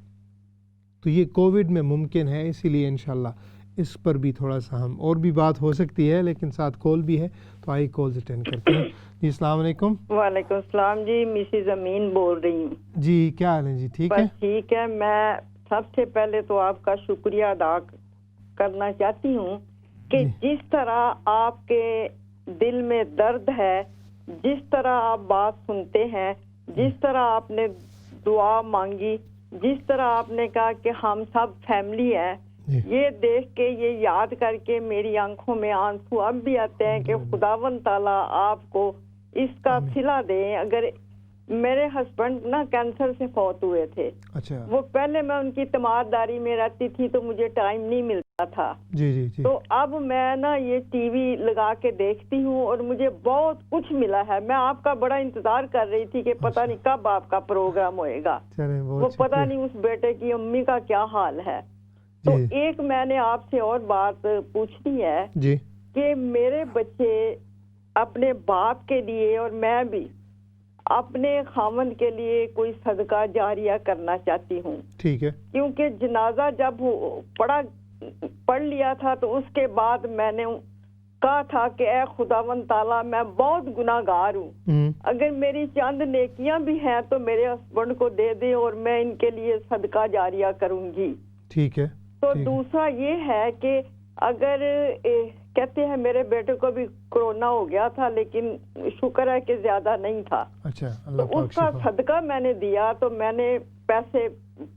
تو یہ کووڈ میں ممکن ہے. اسی لیے انشاءاللہ اس پر بھی تھوڑا سا ہم اور بھی بات ہو سکتی ہے، لیکن ساتھ کال بھی ہے تو آئی کالز اٹینڈ کرتے ہیں. جی السلام علیکم. وعلیکم السلام جی، مسز امین بول رہی ہوں. جی کیا حال ہے جی؟ ٹھیک ہے. بس ٹھیک ہے. میں سب سے پہلے تو آپ کا شکریہ ادا کرنا چاہتی ہوں کہ جس طرح آپ کے دل میں درد ہے، جس طرح آپ بات سنتے ہیں، جس طرح آپ نے دعا مانگی، جس طرح آپ نے کہا کہ ہم سب فیملی ہے، یہ دیکھ کے، یہ یاد کر کے میری آنکھوں میں آنسو اب بھی آتے ہیں کہ خداوند تعالیٰ آپ کو اس کا صلہ دیں. اگر میرے ہسبینڈ نا کینسر سے فوت ہوئے تھے. اچھا. وہ پہلے میں ان کی تماداری میں رہتی تھی تو مجھے ٹائم نہیں ملتا تھا. جی جی جی. تو اب میں نا یہ ٹی وی لگا کے دیکھتی ہوں اور مجھے بہت کچھ ملا ہے. میں آپ کا بڑا انتظار کر رہی تھی کہ پتہ نہیں کب آپ کا پروگرام ہوئے گا. وہ پتہ نہیں اس بیٹے کی امی کا کیا حال ہے. تو ایک میں نے آپ سے اور بات پوچھنی ہے جی کہ میرے بچے اپنے باپ کے لیے اور میں بھی اپنے خاوند کے لیے کوئی صدقہ جاریہ کرنا چاہتی ہوں. ٹھیک ہے. کیونکہ جنازہ جب پڑھ لیا تھا تو اس کے بعد میں نے کہا تھا کہ اے خداوند تعالیٰ میں بہت گناہ گار ہوں, اگر میری چند نیکیاں بھی ہیں تو میرے ہسبینڈ کو دے دیں اور میں ان کے لیے صدقہ جاریہ کروں گی. ٹھیک ہے. تو دوسرا یہ ہے کہ اگر کہتے ہیں میرے بیٹے کو بھی کورونا ہو گیا تھا لیکن شکر ہے کہ زیادہ نہیں تھا. اچھا. تو اس کا صدقہ میں نے دیا تو میں نے پیسے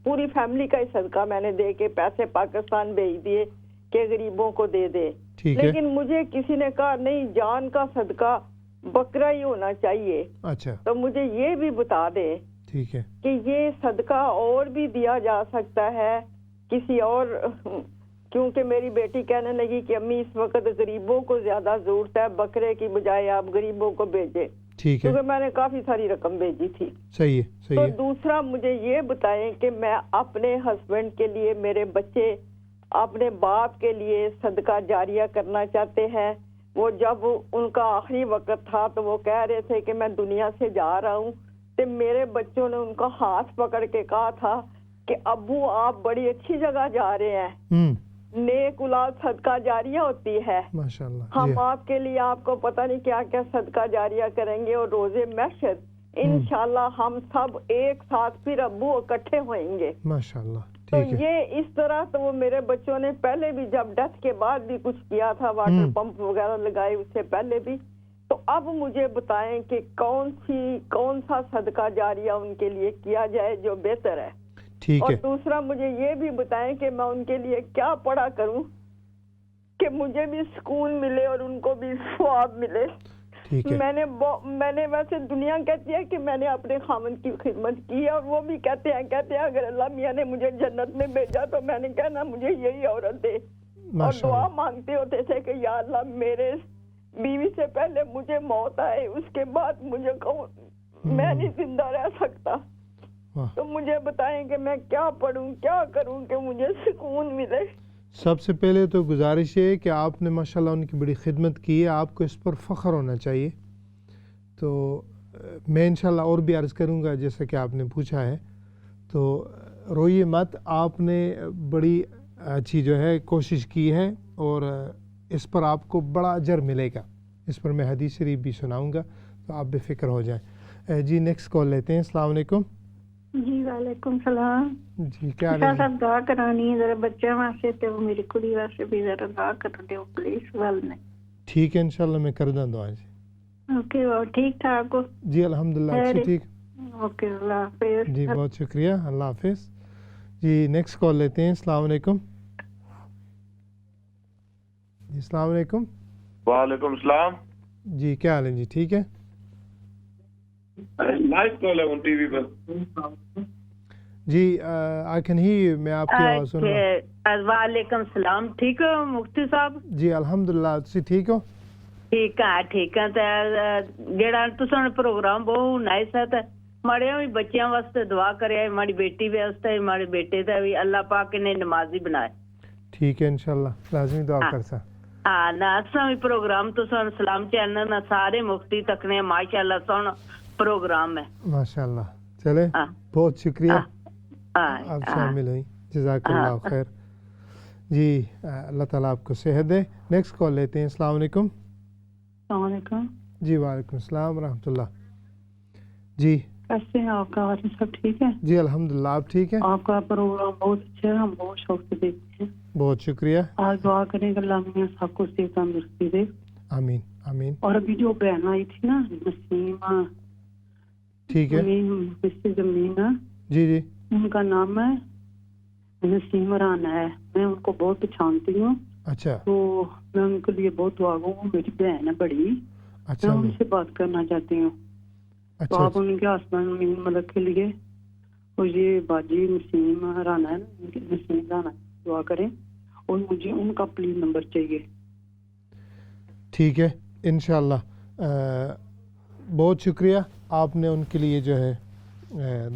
پوری فیملی کا ہی صدقہ میں نے دے کے پیسے پاکستان بھیج دیے کہ غریبوں کو دے دے. لیکن مجھے کسی نے کہا نہیں جان کا صدقہ بکرا ہی ہونا چاہیے. اچھا. تو مجھے یہ بھی بتا دے ٹھیک ہے کہ یہ صدقہ اور بھی دیا جا سکتا ہے کسی اور, کیونکہ میری بیٹی کہنے لگی کہ امی اس وقت غریبوں کو زیادہ ضرورت ہے, بکرے کی بجائے آپ غریبوں کو بھیجے. ٹھیک ہے. کیونکہ میں نے کافی ساری رقم بھیجی تھی. صحیح ہے. تو دوسرا مجھے یہ بتائیں کہ میں اپنے ہسبینڈ کے لیے, میرے بچے اپنے باپ کے لیے صدقہ جاریہ کرنا چاہتے ہیں. وہ جب ان کا آخری وقت تھا تو وہ کہہ رہے تھے کہ میں دنیا سے جا رہا ہوں, تو میرے بچوں نے ان کا ہاتھ پکڑ کے کہا تھا کہ ابو آپ بڑی اچھی جگہ جا رہے ہیں, نیک اولاد صدقہ جاریہ ہوتی ہے. ماشاءاللہ. ہم آپ کے لیے آپ کو پتہ نہیں کیا کیا صدقہ جاریہ کریں گے اور روزے محشر انشاءاللہ ہم سب ایک ساتھ پھر ابو اکٹھے ہوئیں گے. ماشاءاللہ. تو یہ اس طرح تو وہ میرے بچوں نے پہلے بھی جب ڈیتھ کے بعد بھی کچھ کیا تھا, واٹر پمپ وغیرہ لگائے اس سے پہلے بھی. تو اب مجھے بتائیں کہ کون سا صدقہ جاریہ ان کے لیے کیا جائے جو بہتر ہے. اور دوسرا مجھے یہ بھی بتائیں کہ میں ان کے لیے کیا پڑھا کروں کہ مجھے بھی سکون ملے اور ان کو بھی ثواب ملے. میں نے ویسے دنیا کہتی ہے کہ میں نے اپنے خاوند کی خدمت کی ہے, اور وہ بھی کہتے ہیں اگر اللہ میاں نے مجھے جنت میں بھیجا تو میں نے کہنا مجھے یہی عورت دے, اور دعا مانگتے ہوتے تھے کہ یا اللہ میرے بیوی سے پہلے مجھے موت آئے, اس کے بعد مجھے میں نہیں زندہ رہ سکتا. تو مجھے بتائیں کہ میں کیا پڑھوں, کیا کروں کہ مجھے سکون ملے. سب سے پہلے تو گزارش ہے کہ آپ نے ماشاءاللہ ان کی بڑی خدمت کی ہے, آپ کو اس پر فخر ہونا چاہیے. تو میں انشاءاللہ اور بھی عرض کروں گا جیسا کہ آپ نے پوچھا ہے, تو روئیے مت, آپ نے بڑی اچھی جو ہے کوشش کی ہے اور اس پر آپ کو بڑا اجر ملے گا. اس پر میں حدیث شریف بھی سناؤں گا تو آپ بے فکر ہو جائیں. جی نیکسٹ کال لیتے ہیں. السلام علیکم. جی وعلیکم السلام. جی کیا حال ہے؟ صاحب دعا کرانی ہے ذرا بچوں واسطے تے میری کڑی واسطے بھی ذرا دعا کر دیو پلیز. ول نے ٹھیک ہے انشاءاللہ میں کر دوں دعا. جی اوکے. اور ٹھیک ٹھاک ہو؟ جی الحمدللہ اچھی ٹھیک. اوکے اللہ حافظ. جی بہت شکریہ, اللہ حافظ. جی نیکسٹ کال لیتے ہیں. السلام علیکم. جی السلام علیکم. وعلیکم السلام. جی کیا حال ہے؟ جی ٹھیک ہے. لائیو کال ہے ٹی وی پر. جی آئی کین ہیئر, میں آپ کی آواز سن رہا ہوں. وعلیکم السلام. ٹھیک ہو مفتی صاحب؟ جی الحمدللہ. تسی ٹھیک ہو؟ ٹھیک ہے. جڑا تساں پروگرام بہت نائس ہے, تے ماڑے بھی بچیاں واسطے دعا کرے, ماڑی بیٹی واسطے, ماڑے بیٹے تے بھی اللہ پاک نے نمازی بنائے. ٹھیک ہے انشاءاللہ لازمی دعا کرسا. ہاں نا بھی پروگرام تساں سلام چینل نہ سارے مفتی تکنے ماشاءاللہ سن پروگرام ہے ماشاءاللہ. چلے بہت شکریہ آپ شامل ہوئی, جزاک اللہ خیر. جی اللہ تعالیٰ آپ کو صحت دے. نیکسٹ کال لیتے ہیں. السلام علیکم. السلام علیکم. جی وعلیکم السلام ورحمۃ اللہ. جی کیسے ہیں آپ کا سب ٹھیک ہے؟ جی الحمدللہ. آپ ٹھیک ہے؟ آپ کا پروگرام بہت اچھا ہے, ہم بہت شوق سے دیکھتے ہیں. بہت شکریہ. آج دعا کریں کہ اللہ میاں سب کو صحت تندرستی دے. آمین آمین. اور ابھی جو بہن آئی تھی نا نسیم, ٹھیک ہے, زمین, جی جی ان کا نام ہے نسیم رانا ہے. میں ان کو بہت پہچانتی ہوں. اچھا. تو میں ان کے لیے بہت دعا گوں. میری بہن ہے بڑی. اچھا. میں ان سے بات کرنا چاہتی ہوں. تو آپ ان کے آسمان ملک کے لیے اور یہ باجی نسیم رانا ہے نا، نسیم رانا دعا کریں، اور مجھے ان کا پلیز نمبر چاہیے. ٹھیک ہے انشاءاللہ. بہت شکریہ آپ نے ان کے لیے جو ہے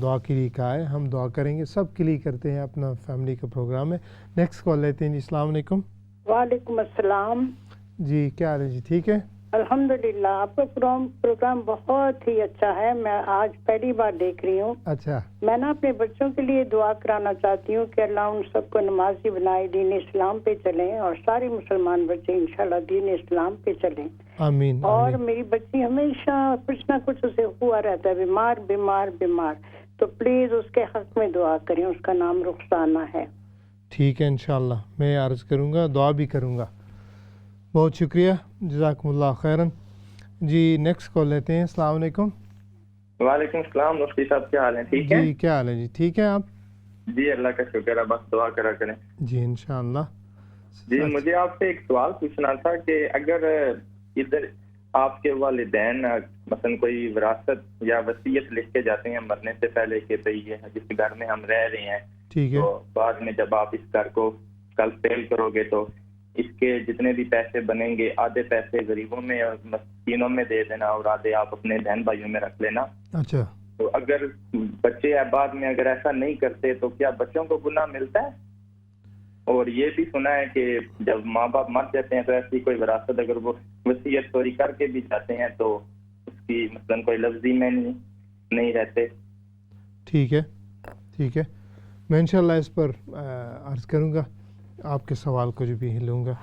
دعا کے لیے کہا ہے. ہم دعا کریں گے، سب کے لیے کرتے ہیں، اپنا فیملی کا پروگرام ہے. نیکسٹ کال لیتے ہیں جی. السلام علیکم. وعلیکم السلام. جی کیا حال ہے جی؟ ٹھیک ہے الحمدللہ. آپ کا پروگرام بہت ہی اچھا ہے. میں آج پہلی بار دیکھ رہی ہوں. اچھا. میں نا اپنے بچوں کے لیے دعا کرانا چاہتی ہوں کہ اللہ ان سب کو نمازی بنائے، دین اسلام پہ چلیں، اور سارے مسلمان بچے انشاءاللہ دین اسلام پہ چلیں. آمین. اور میری بچی ہمیشہ کچھ نہ کچھ اسے ہوا رہتا ہے، بیمار بیمار بیمار، تو پلیز اس کے حق میں دعا کریں. اس کا نام رخسانہ ہے. ٹھیک ہے انشاءاللہ میں عرض کروں گا، دعا بھی کروں گا. بہت شکریہ، جزاکم اللہ خیراً. جی نیکسٹ کال لیتے ہیں. السلام علیکم. وعلیکم السلام. مفتی صاحب کیا حال ہے؟ ٹھیک ہے جی. کیا حال ہے جی؟ ٹھیک ہے آپ؟ جی اللہ کا شکر ہے، بس دعا کرا کریں. جی انشاءاللہ. جی مجھے آپ سے ایک سوال پوچھنا تھا کہ اگر ادھر آپ کے والدین مثلا کوئی وراثت یا وصیت لکھ کے جاتے ہیں مرنے سے پہلے کہ بھئی یہ جس گھر میں ہم رہ رہے ہیں، ٹھیک ہے، تو بعد میں جب آپ اس گھر کو کل سیل کرو گے تو اس کے جتنے بھی پیسے بنیں گے آدھے پیسے غریبوں میں اور مسکینوں میں دے دینا اور آدھے آپ اپنے بہن بھائیوں میں رکھ لینا. اچھا. تو اگر بچے بعد میں اگر ایسا نہیں کرتے تو کیا بچوں کو گناہ ملتا ہے؟ اور یہ بھی سنا ہے کہ جب ماں باپ مر جاتے ہیں تو ایسی کوئی وراثت اگر وہ وصیت چوری کر کے بھی جاتے ہیں تو اس کی مثلا کوئی لفظی میں نہیں رہتے. ٹھیک ہے ٹھیک ہے، میں انشاءاللہ اس پر عرض کروں گا، آپ کے سوال کو جو بھی لوں گا.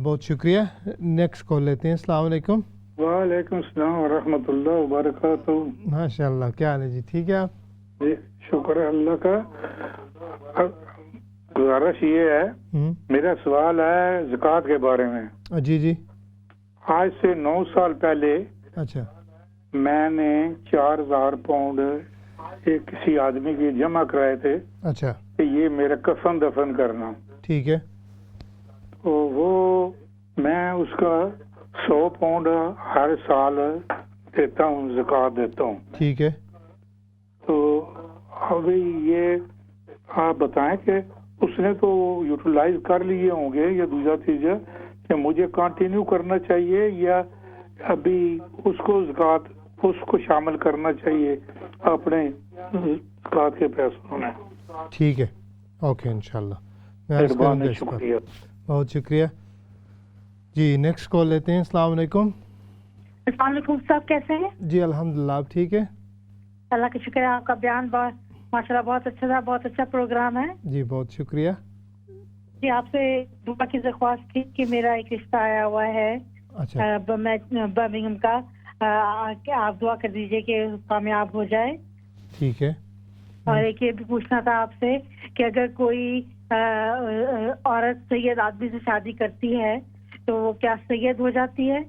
بہت شکریہ. نیکسٹ کال لیتے ہیں. السلام علیکم. وعلیکم السلام ورحمۃ اللہ وبرکاتہ. ماشاء اللہ. کیا حال ہے جی؟ ٹھیک ہے آپ؟ جی شکر ہے اللہ کا. گزارش یہ ہے، میرا سوال ہے زکوٰۃ کے بارے میں. جی جی. آج سے 9 سال پہلے اچھا میں نے 4000 پاؤنڈ ایک کسی آدمی کی جمع کرائے تھے. اچھا. کہ یہ میرا کفن دفن کرنا. ٹھیک ہے. تو وہ میں اس کا 100 پاؤنڈ ہر سال دیتا ہوں، زکوٰۃ دیتا ہوں. ٹھیک ہے. تو ابھی یہ آپ بتائیں کہ اس نے تو یوٹیلائز کر لیے ہوں گے یا دوسرا چیز ہے کہ مجھے کنٹینیو کرنا چاہیے یا ابھی اس کو زکوٰۃ اس کو شامل کرنا چاہیے اپنے زکوٰۃ کے پیسوں میں. ٹھیک ہے اوکے انشاءاللہ میں عرض کروں گا اس پر. بہت شکریہ. جی نیکسٹ کال لیتے ہیں. السلام علیکم. السلام علیکم صاحب، کیسے ہیں؟ جی الحمدللہ. آپ ٹھیک ہے؟ اللہ کا شکر ہے. آپ کا بیان ماشاءاللہ بہت اچھا تھا، بہت اچھا پروگرام ہے. جی بہت شکریہ. جی آپ سے دعا کی درخواست تھی کہ میرا ایک رشتہ آیا ہوا ہے برمنگھم کا، آپ دعا کر دیجئے کہ کامیاب ہو جائے. ٹھیک ہے. اور ایک یہ بھی پوچھنا تھا آپ سے کہ اگر کوئی عورت سید آدمی سے شادی کرتی ہے تو وہ کیا سید ہو جاتی ہے؟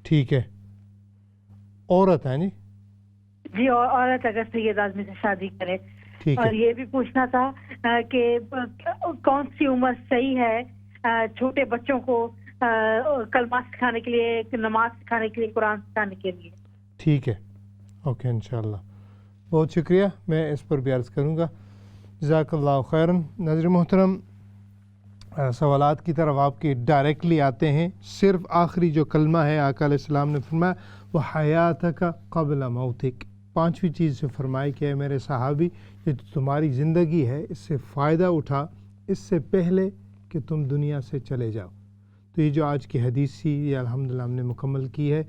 ٹھیک ہے. عورت ہے جی عورت اگر سید آدمی سے شادی کرے. اور یہ بھی پوچھنا تھا کہ کون سی عمر صحیح ہے چھوٹے بچوں کو کلمہ سکھانے کے لیے، نماز سکھانے کے لیے، قرآن سکھانے کے لیے. ٹھیک ہے اوکے انشاءاللہ. بہت شکریہ. میں اس پر بھی عرض کروں گا. جزاک اللہ خیراً. ناظرین محترم، سوالات کی طرف آپ کے ڈائریکٹلی آتے ہیں. صرف آخری جو کلمہ ہے آقا علیہ السلام نے فرمایا وہ حیاتک قبل موتک، 5ویں چیز سے فرمائی کہ اے میرے صحابی یہ تمہاری زندگی ہے اس سے فائدہ اٹھا اس سے پہلے کہ تم دنیا سے چلے جاؤ. تو یہ جو آج کی حدیث تھی یہ الحمدللہ ہم نے مکمل کی ہے.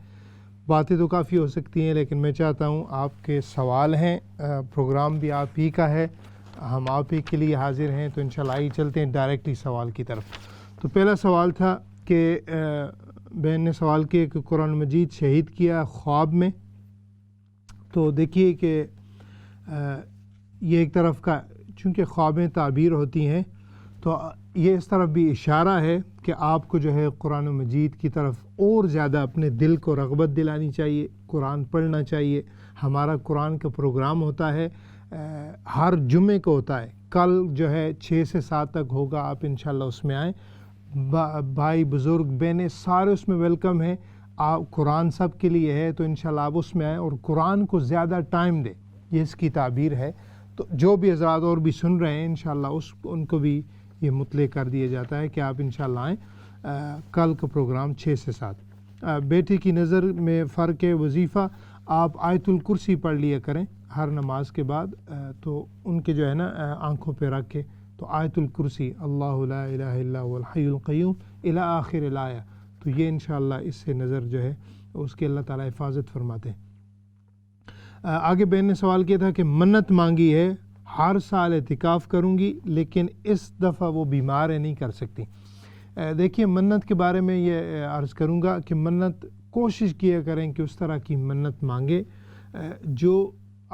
باتیں تو کافی ہو سکتی ہیں لیکن میں چاہتا ہوں آپ کے سوال ہیں، پروگرام بھی آپ ہی کا ہے، ہم آپ ہی کے لیے حاضر ہیں، تو انشاءاللہ آئیے چلتے ہیں ڈائریکٹلی سوال کی طرف. تو پہلا سوال تھا کہ بہن نے سوال کیا کہ قرآن مجید شہید کیا خواب میں. تو دیکھیے کہ یہ ایک طرف کا چونکہ خوابیں تعبیر ہوتی ہیں تو یہ اس طرف بھی اشارہ ہے کہ آپ کو جو ہے قرآن مجید کی طرف اور زیادہ اپنے دل کو رغبت دلانی چاہیے، قرآن پڑھنا چاہیے. ہمارا قرآن کا پروگرام ہوتا ہے ہر جمعے کو ہوتا ہے، کل جو ہے 6 سے 7 تک ہوگا، آپ انشاءاللہ اس میں آئیں. بھائی بزرگ بہنیں سارے اس میں ویلکم ہیں. آپ قرآن سب کے لیے ہے تو انشاءاللہ آپ اس میں آئیں اور قرآن کو زیادہ ٹائم دیں، یہ اس کی تعبیر ہے. تو جو بھی حضرات اور بھی سن رہے ہیں انشاءاللہ ان کو بھی یہ مطلع کر دیا جاتا ہے کہ آپ انشاءاللہ آئیں. کل کا پروگرام 6 سے 7. بیٹے کی نظر میں فرق وظیفہ آپ آیت الکرسی پڑھ لیا کریں ہر نماز کے بعد، تو ان کے جو ہے نا آنکھوں پہ رکھ کے تو آیت الکرسی اللہ لا الہ الا هو الحی القیوم الی آخر الآیہ، تو یہ انشاءاللہ اس سے نظر جو ہے اس کی اللہ تعالیٰ حفاظت فرماتے ہیں. آگے بہن نے سوال کیا تھا کہ منت مانگی ہے ہر سال اعتکاف کروں گی لیکن اس دفعہ وہ بیمار ہے نہیں کر سکتی. دیکھیے منت کے بارے میں یہ عرض کروں گا کہ منت کوشش کیا کریں کہ اس طرح کی منت مانگے جو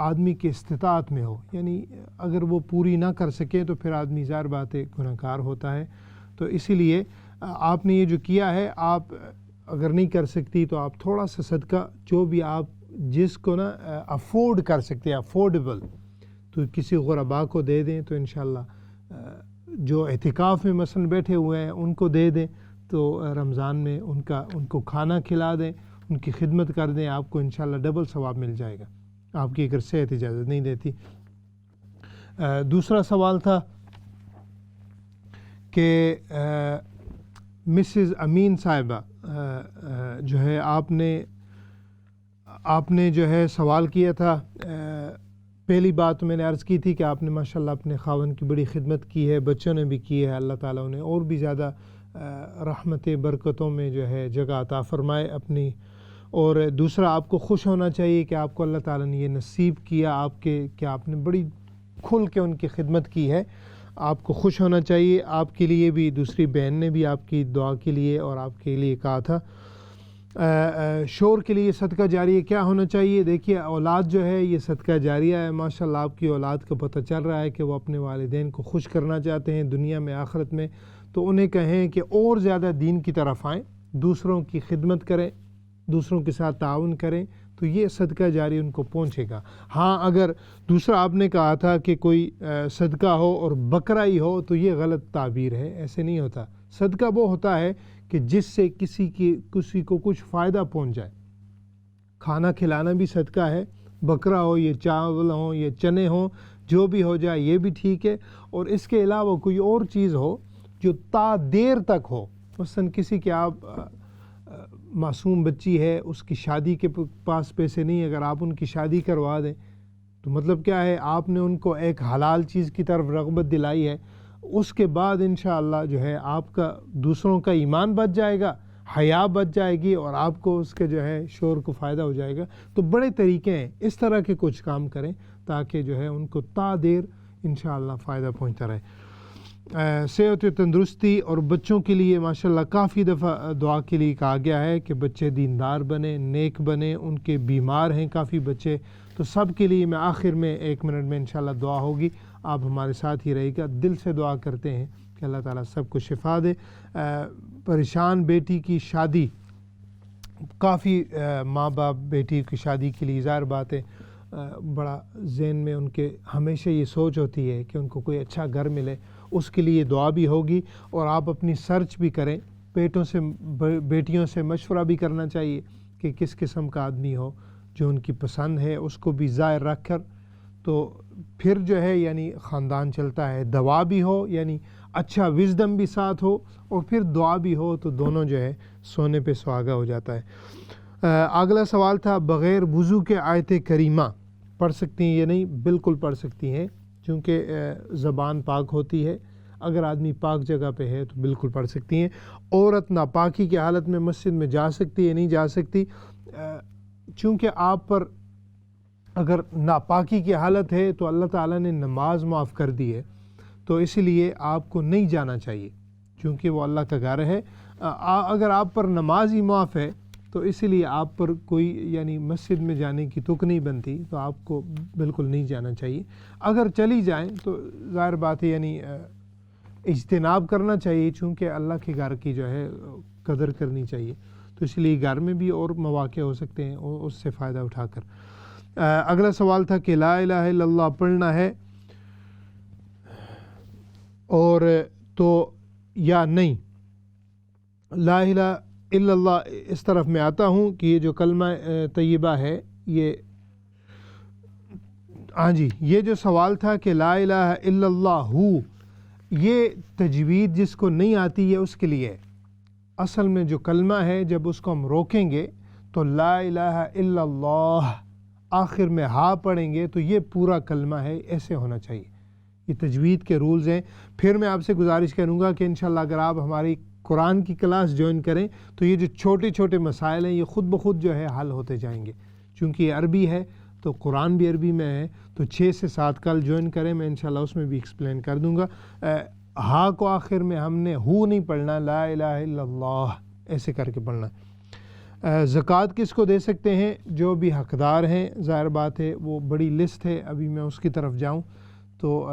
آدمی کے استطاعت میں ہو، یعنی اگر وہ پوری نہ کر سکے تو پھر آدمی ظاہر بات ہے گناہ گار ہوتا ہے. تو اسی لیے آپ نے یہ جو کیا ہے، آپ اگر نہیں کر سکتی تو آپ تھوڑا سا صدقہ جو بھی آپ جس کو نا افورڈ کر سکتے ہیں، افورڈیبل، تو کسی غربا کو دے دیں تو انشاءاللہ جو اعتکاف میں مثلا بیٹھے ہوئے ہیں ان کو دے دیں، تو رمضان میں ان کو کھانا کھلا دیں، ان کی خدمت کر دیں، آپ کو انشاءاللہ ڈبل ثواب مل جائے گا، آپ کی اگر صحت اجازت نہیں دیتی. دوسرا سوال تھا کہ مسز امین صاحبہ جو ہے آپ نے جو ہے سوال کیا تھا. پہلی بات میں نے عرض کی تھی کہ آپ نے ماشاءاللہ اپنے خاوند کی بڑی خدمت کی ہے، بچوں نے بھی کی ہے، اللہ تعالیٰ انہیں اور بھی زیادہ رحمت برکتوں میں جو ہے جگہ عطا فرمائے اپنی. اور دوسرا آپ کو خوش ہونا چاہیے کہ آپ کو اللہ تعالیٰ نے یہ نصیب کیا کہ آپ نے بڑی کھل کے ان کی خدمت کی ہے، آپ کو خوش ہونا چاہیے. آپ کے لیے بھی دوسری بہن نے بھی آپ کی دعا کے لیے اور آپ کے لیے کہا تھا. شور کے لیے صدقہ جاریہ کیا ہونا چاہیے؟ دیکھیے اولاد جو ہے یہ صدقہ جاریہ ہے. ماشاءاللہ آپ کی اولاد کا پتہ چل رہا ہے کہ وہ اپنے والدین کو خوش کرنا چاہتے ہیں دنیا میں آخرت میں، تو انہیں کہیں کہ اور زیادہ دین کی طرف آئیں، دوسروں کی خدمت کریں، دوسروں کے ساتھ تعاون کریں، تو یہ صدقہ جاری ان کو پہنچے گا. ہاں اگر دوسرا آپ نے کہا تھا کہ کوئی صدقہ ہو اور بکرا ہی ہو تو یہ غلط تعبیر ہے، ایسے نہیں ہوتا. صدقہ وہ ہوتا ہے کہ جس سے کسی کو کچھ فائدہ پہنچ جائے. کھانا کھلانا بھی صدقہ ہے، بکرا ہو، یہ چاول ہوں، یہ چنے ہوں، جو بھی ہو جائے یہ بھی ٹھیک ہے. اور اس کے علاوہ کوئی اور چیز ہو جو تا دیر تک ہو، مثلا کسی کے آپ معصوم بچی ہے، اس کی شادی کے پاس پیسے نہیں، اگر آپ ان کی شادی کروا دیں تو مطلب کیا ہے، آپ نے ان کو ایک حلال چیز کی طرف رغبت دلائی ہے. اس کے بعد انشاءاللہ جو ہے آپ کا دوسروں کا ایمان بچ جائے گا، حیا بچ جائے گی، اور آپ کو اس کے جو ہے شور کو فائدہ ہو جائے گا. تو بڑے طریقے ہیں، اس طرح کے کچھ کام کریں تاکہ جو ہے ان کو تا دیر انشاءاللہ فائدہ پہنچتا رہے. صحت و تندرستی اور بچوں کے لیے ماشاءاللہ کافی دفعہ دعا کے لیے کہا گیا ہے کہ بچے دیندار بنیں، نیک بنیں. ان کے بیمار ہیں کافی بچے، تو سب کے لیے میں آخر میں 1 منٹ میں انشاءاللہ دعا ہوگی، آپ ہمارے ساتھ ہی رہے گا. دل سے دعا کرتے ہیں کہ اللہ تعالیٰ سب کو شفا دے. پریشان بیٹی کی شادی، کافی ماں باپ بیٹی کی شادی کے لیے ظاہر بات ہے بڑا ذہن میں ان کے ہمیشہ یہ سوچ ہوتی ہے کہ ان کو کوئی اچھا گھر ملے. اس کے لیے دعا بھی ہوگی، اور آپ اپنی سرچ بھی کریں، بیٹیوں سے مشورہ بھی کرنا چاہیے کہ کس قسم کا آدمی ہو جو ان کی پسند ہے، اس کو بھی ظاہر رکھ کر تو پھر جو ہے یعنی خاندان چلتا ہے. دعا بھی ہو یعنی اچھا وزڈم بھی ساتھ ہو، اور پھر دعا بھی ہو، تو دونوں جو ہے سونے پہ سہاگا ہو جاتا ہے. اگلا سوال تھا بغیر وضو کے آیت کریمہ پڑھ سکتی ہیں یا نہیں؟ بالکل پڑھ سکتی ہیں، چونکہ زبان پاک ہوتی ہے. اگر آدمی پاک جگہ پہ ہے تو بالکل پڑھ سکتی ہیں. عورت ناپاکی کی حالت میں مسجد میں جا سکتی ہے نہیں جا سکتی؟ چونکہ آپ پر اگر ناپاکی کی حالت ہے تو اللہ تعالیٰ نے نماز معاف کر دی ہے، تو اس لیے آپ کو نہیں جانا چاہیے، چونکہ وہ اللہ کا گھر ہے. اگر آپ پر نماز ہی معاف ہے تو اس لیے آپ پر کوئی یعنی مسجد میں جانے کی تک نہیں بنتی، تو آپ کو بالکل نہیں جانا چاہیے. اگر چلی جائیں تو ظاہر بات ہے یعنی اجتناب کرنا چاہیے، چونکہ اللہ کے گھر کی جو ہے قدر کرنی چاہیے. تو اس لیے گھر میں بھی اور مواقع ہو سکتے ہیں اس سے فائدہ اٹھا کر. اگلا سوال تھا کہ لا الہ الا اللہ پڑھنا ہے اور تو یا نہیں. لا الہ الا اللہ اس طرف میں آتا ہوں کہ یہ جو کلمہ طیبہ ہے یہ ہاں جی یہ جو سوال تھا کہ لا الہ الا اللہ یہ تجوید جس کو نہیں آتی ہے اس کے لیے اصل میں جو کلمہ ہے جب اس کو ہم روکیں گے تو لا الہ الا اللہ آخر میں ہا پڑھیں گے تو یہ پورا کلمہ ہے ایسے ہونا چاہیے. یہ تجوید کے رولز ہیں. پھر میں آپ سے گزارش کروں گا کہ انشاءاللہ اگر آپ ہماری قرآن کی کلاس جوائن کریں تو یہ جو چھوٹے چھوٹے مسائل ہیں یہ خود بخود جو ہے حل ہوتے جائیں گے. چونکہ یہ عربی ہے تو قرآن بھی عربی میں ہے تو 6 سے 7 کل جوائن کریں, میں انشاءاللہ اس میں بھی ایکسپلین کر دوں گا. ہا کو آخر میں ہم نے ہو نہیں پڑھنا, لا الہ الا اللہ ایسے کر کے پڑھنا. زکوٰۃ کس کو دے سکتے ہیں؟ جو بھی حقدار ہیں, ظاہر بات ہے وہ بڑی لسٹ ہے, ابھی میں اس کی طرف جاؤں تو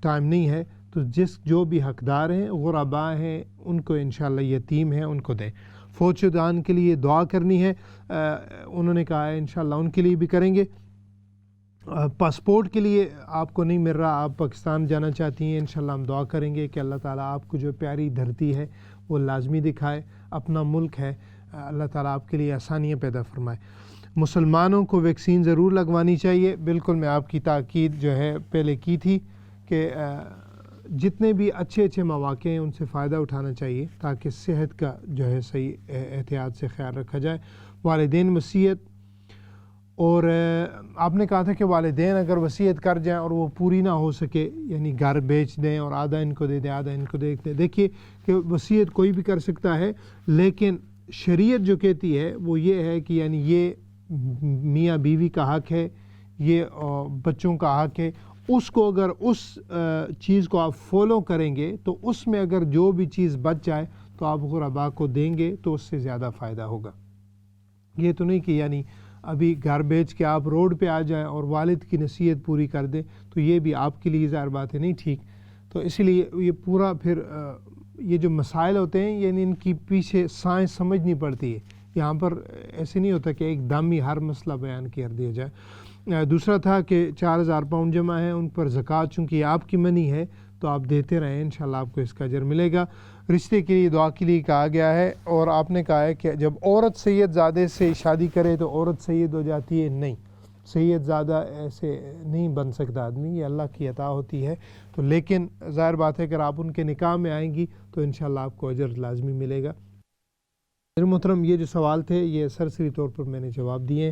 ٹائم نہیں ہے. تو جو بھی حقدار ہیں, غرباء ہیں, ان کو انشاءاللہ یتیم ہیں ان کو دیں. فوت شدگان کے لیے دعا کرنی ہے, انہوں نے کہا ہے انشاءاللہ ان کے لیے بھی کریں گے. پاسپورٹ کے لیے آپ کو نہیں مل رہا, آپ پاکستان جانا چاہتی ہیں, انشاءاللہ ہم دعا کریں گے کہ اللہ تعالیٰ آپ کو جو پیاری دھرتی ہے وہ لازمی دکھائے, اپنا ملک ہے, اللہ تعالیٰ آپ کے لیے آسانیاں پیدا فرمائے. مسلمانوں کو ویکسین ضرور لگوانی چاہیے. بالکل میں آپ کی تاکید جو ہے پہلے کی تھی کہ جتنے بھی اچھے مواقع ہیں ان سے فائدہ اٹھانا چاہیے تاکہ صحت کا جو ہے صحیح احتیاط سے خیال رکھا جائے. والدین وصیت, اور آپ نے کہا تھا کہ والدین اگر وصیت کر جائیں اور وہ پوری نہ ہو سکے, یعنی گھر بیچ دیں اور آدھا ان کو دے دیں آدھا ان کو دے دیں. دیکھیے کہ وصیت کوئی بھی کر سکتا ہے, لیکن شریعت جو کہتی ہے وہ یہ ہے کہ یعنی یہ میاں بیوی کا حق ہے, یہ بچوں کا حق ہے. اس کو اگر اس چیز کو آپ فالو کریں گے تو اس میں اگر جو بھی چیز بچ جائے تو آپ غرباء کو دیں گے تو اس سے زیادہ فائدہ ہوگا. یہ تو نہیں کہ یعنی ابھی گھر بیچ کے آپ روڈ پہ آ جائیں اور والد کی نصیحت پوری کر دیں, تو یہ بھی آپ کے لیے ظاہر بات ہے نہیں ٹھیک. تو اس لیے یہ پورا پھر یہ جو مسائل ہوتے ہیں یعنی ان کی پیچھے سائنس سمجھنی پڑتی ہے. یہاں پر ایسے نہیں ہوتا کہ ایک دم ہی ہر مسئلہ بیان کر دیا جائے. دوسرا تھا کہ 4000 پاؤنڈ جمع ہے, ان پر زکوٰۃ چونکہ آپ کی منی ہے تو آپ دیتے رہیں, انشاءاللہ آپ کو اس کا اجر ملے گا. رشتے کے لیے دعا کے لیے کہا گیا ہے, اور آپ نے کہا ہے کہ جب عورت سید زادے سے شادی کرے تو عورت سید ہو جاتی ہے. نہیں, سید زادہ ایسے نہیں بن سکتا آدمی, یہ اللہ کی عطا ہوتی ہے. تو لیکن ظاہر بات ہے اگر آپ ان کے نکاح میں آئیں گی تو انشاءاللہ آپ کو اجر لازمی ملے گا. میرے محترم یہ جو سوال تھے یہ سرسری طور پر میں نے جواب دیے.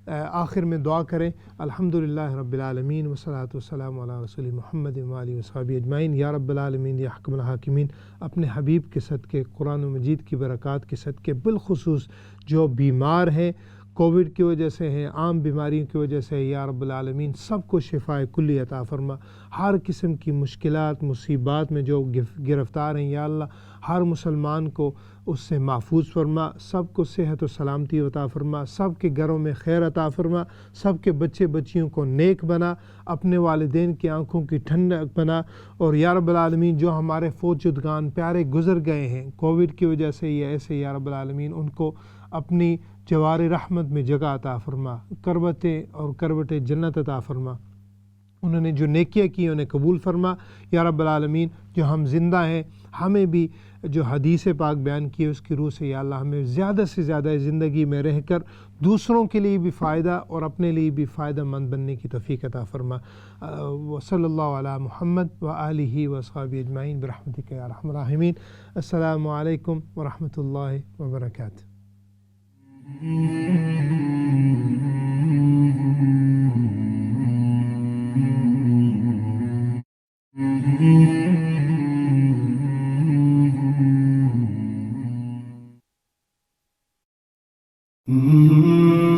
آخر میں دعا کریں, الحمدللہ رب العالمین والصلاۃ والسلام علی رسول محمد وآلہ وصحبہ اجمعین. یا رب العالمین یا حکم الحاکمین, اپنے حبیب کے صدقے, قرآن مجید کی برکات کے صدقے, بالخصوص جو بیمار ہیں کووڈ کی وجہ سے ہیں, عام بیماریوں کی وجہ سے, یا رب العالمین سب کو شفاء کلی عطا فرما. ہر قسم کی مشکلات مصیبات میں جو گرفتار ہیں یا اللہ ہر مسلمان کو اس سے محفوظ فرما, سب کو صحت و سلامتی عطا فرما, سب کے گھروں میں خیر عطا فرما, سب کے بچے بچیوں کو نیک بنا, اپنے والدین کی آنکھوں کی ٹھنڈک بنا. اور یا رب العالمین جو ہمارے فوت شدگان پیارے گزر گئے ہیں کووڈ کی وجہ سے یا ایسے, یا رب العالمین ان کو اپنی جوار رحمت میں جگہ عطا فرما, کروٹیں اور کروٹیں جنت عطا فرما. انہوں نے جو نیکیاں کی انہیں قبول فرما. یا رب العالمین جو ہم زندہ ہیں ہمیں بھی جو حدیث پاک بیان کی ہے اس کی روح سے یا اللہ ہمیں زیادہ سے زیادہ زندگی میں رہ کر دوسروں کے لیے بھی فائدہ اور اپنے لیے بھی فائدہ مند بننے کی توفیق عطا فرما. وصلی اللہ علی محمد وآلہ وصحبہ اجمعین برحمتک یا ارحم الراحمین. السلام علیکم ورحمۃ اللہ وبرکاتہ. Mm-hmm.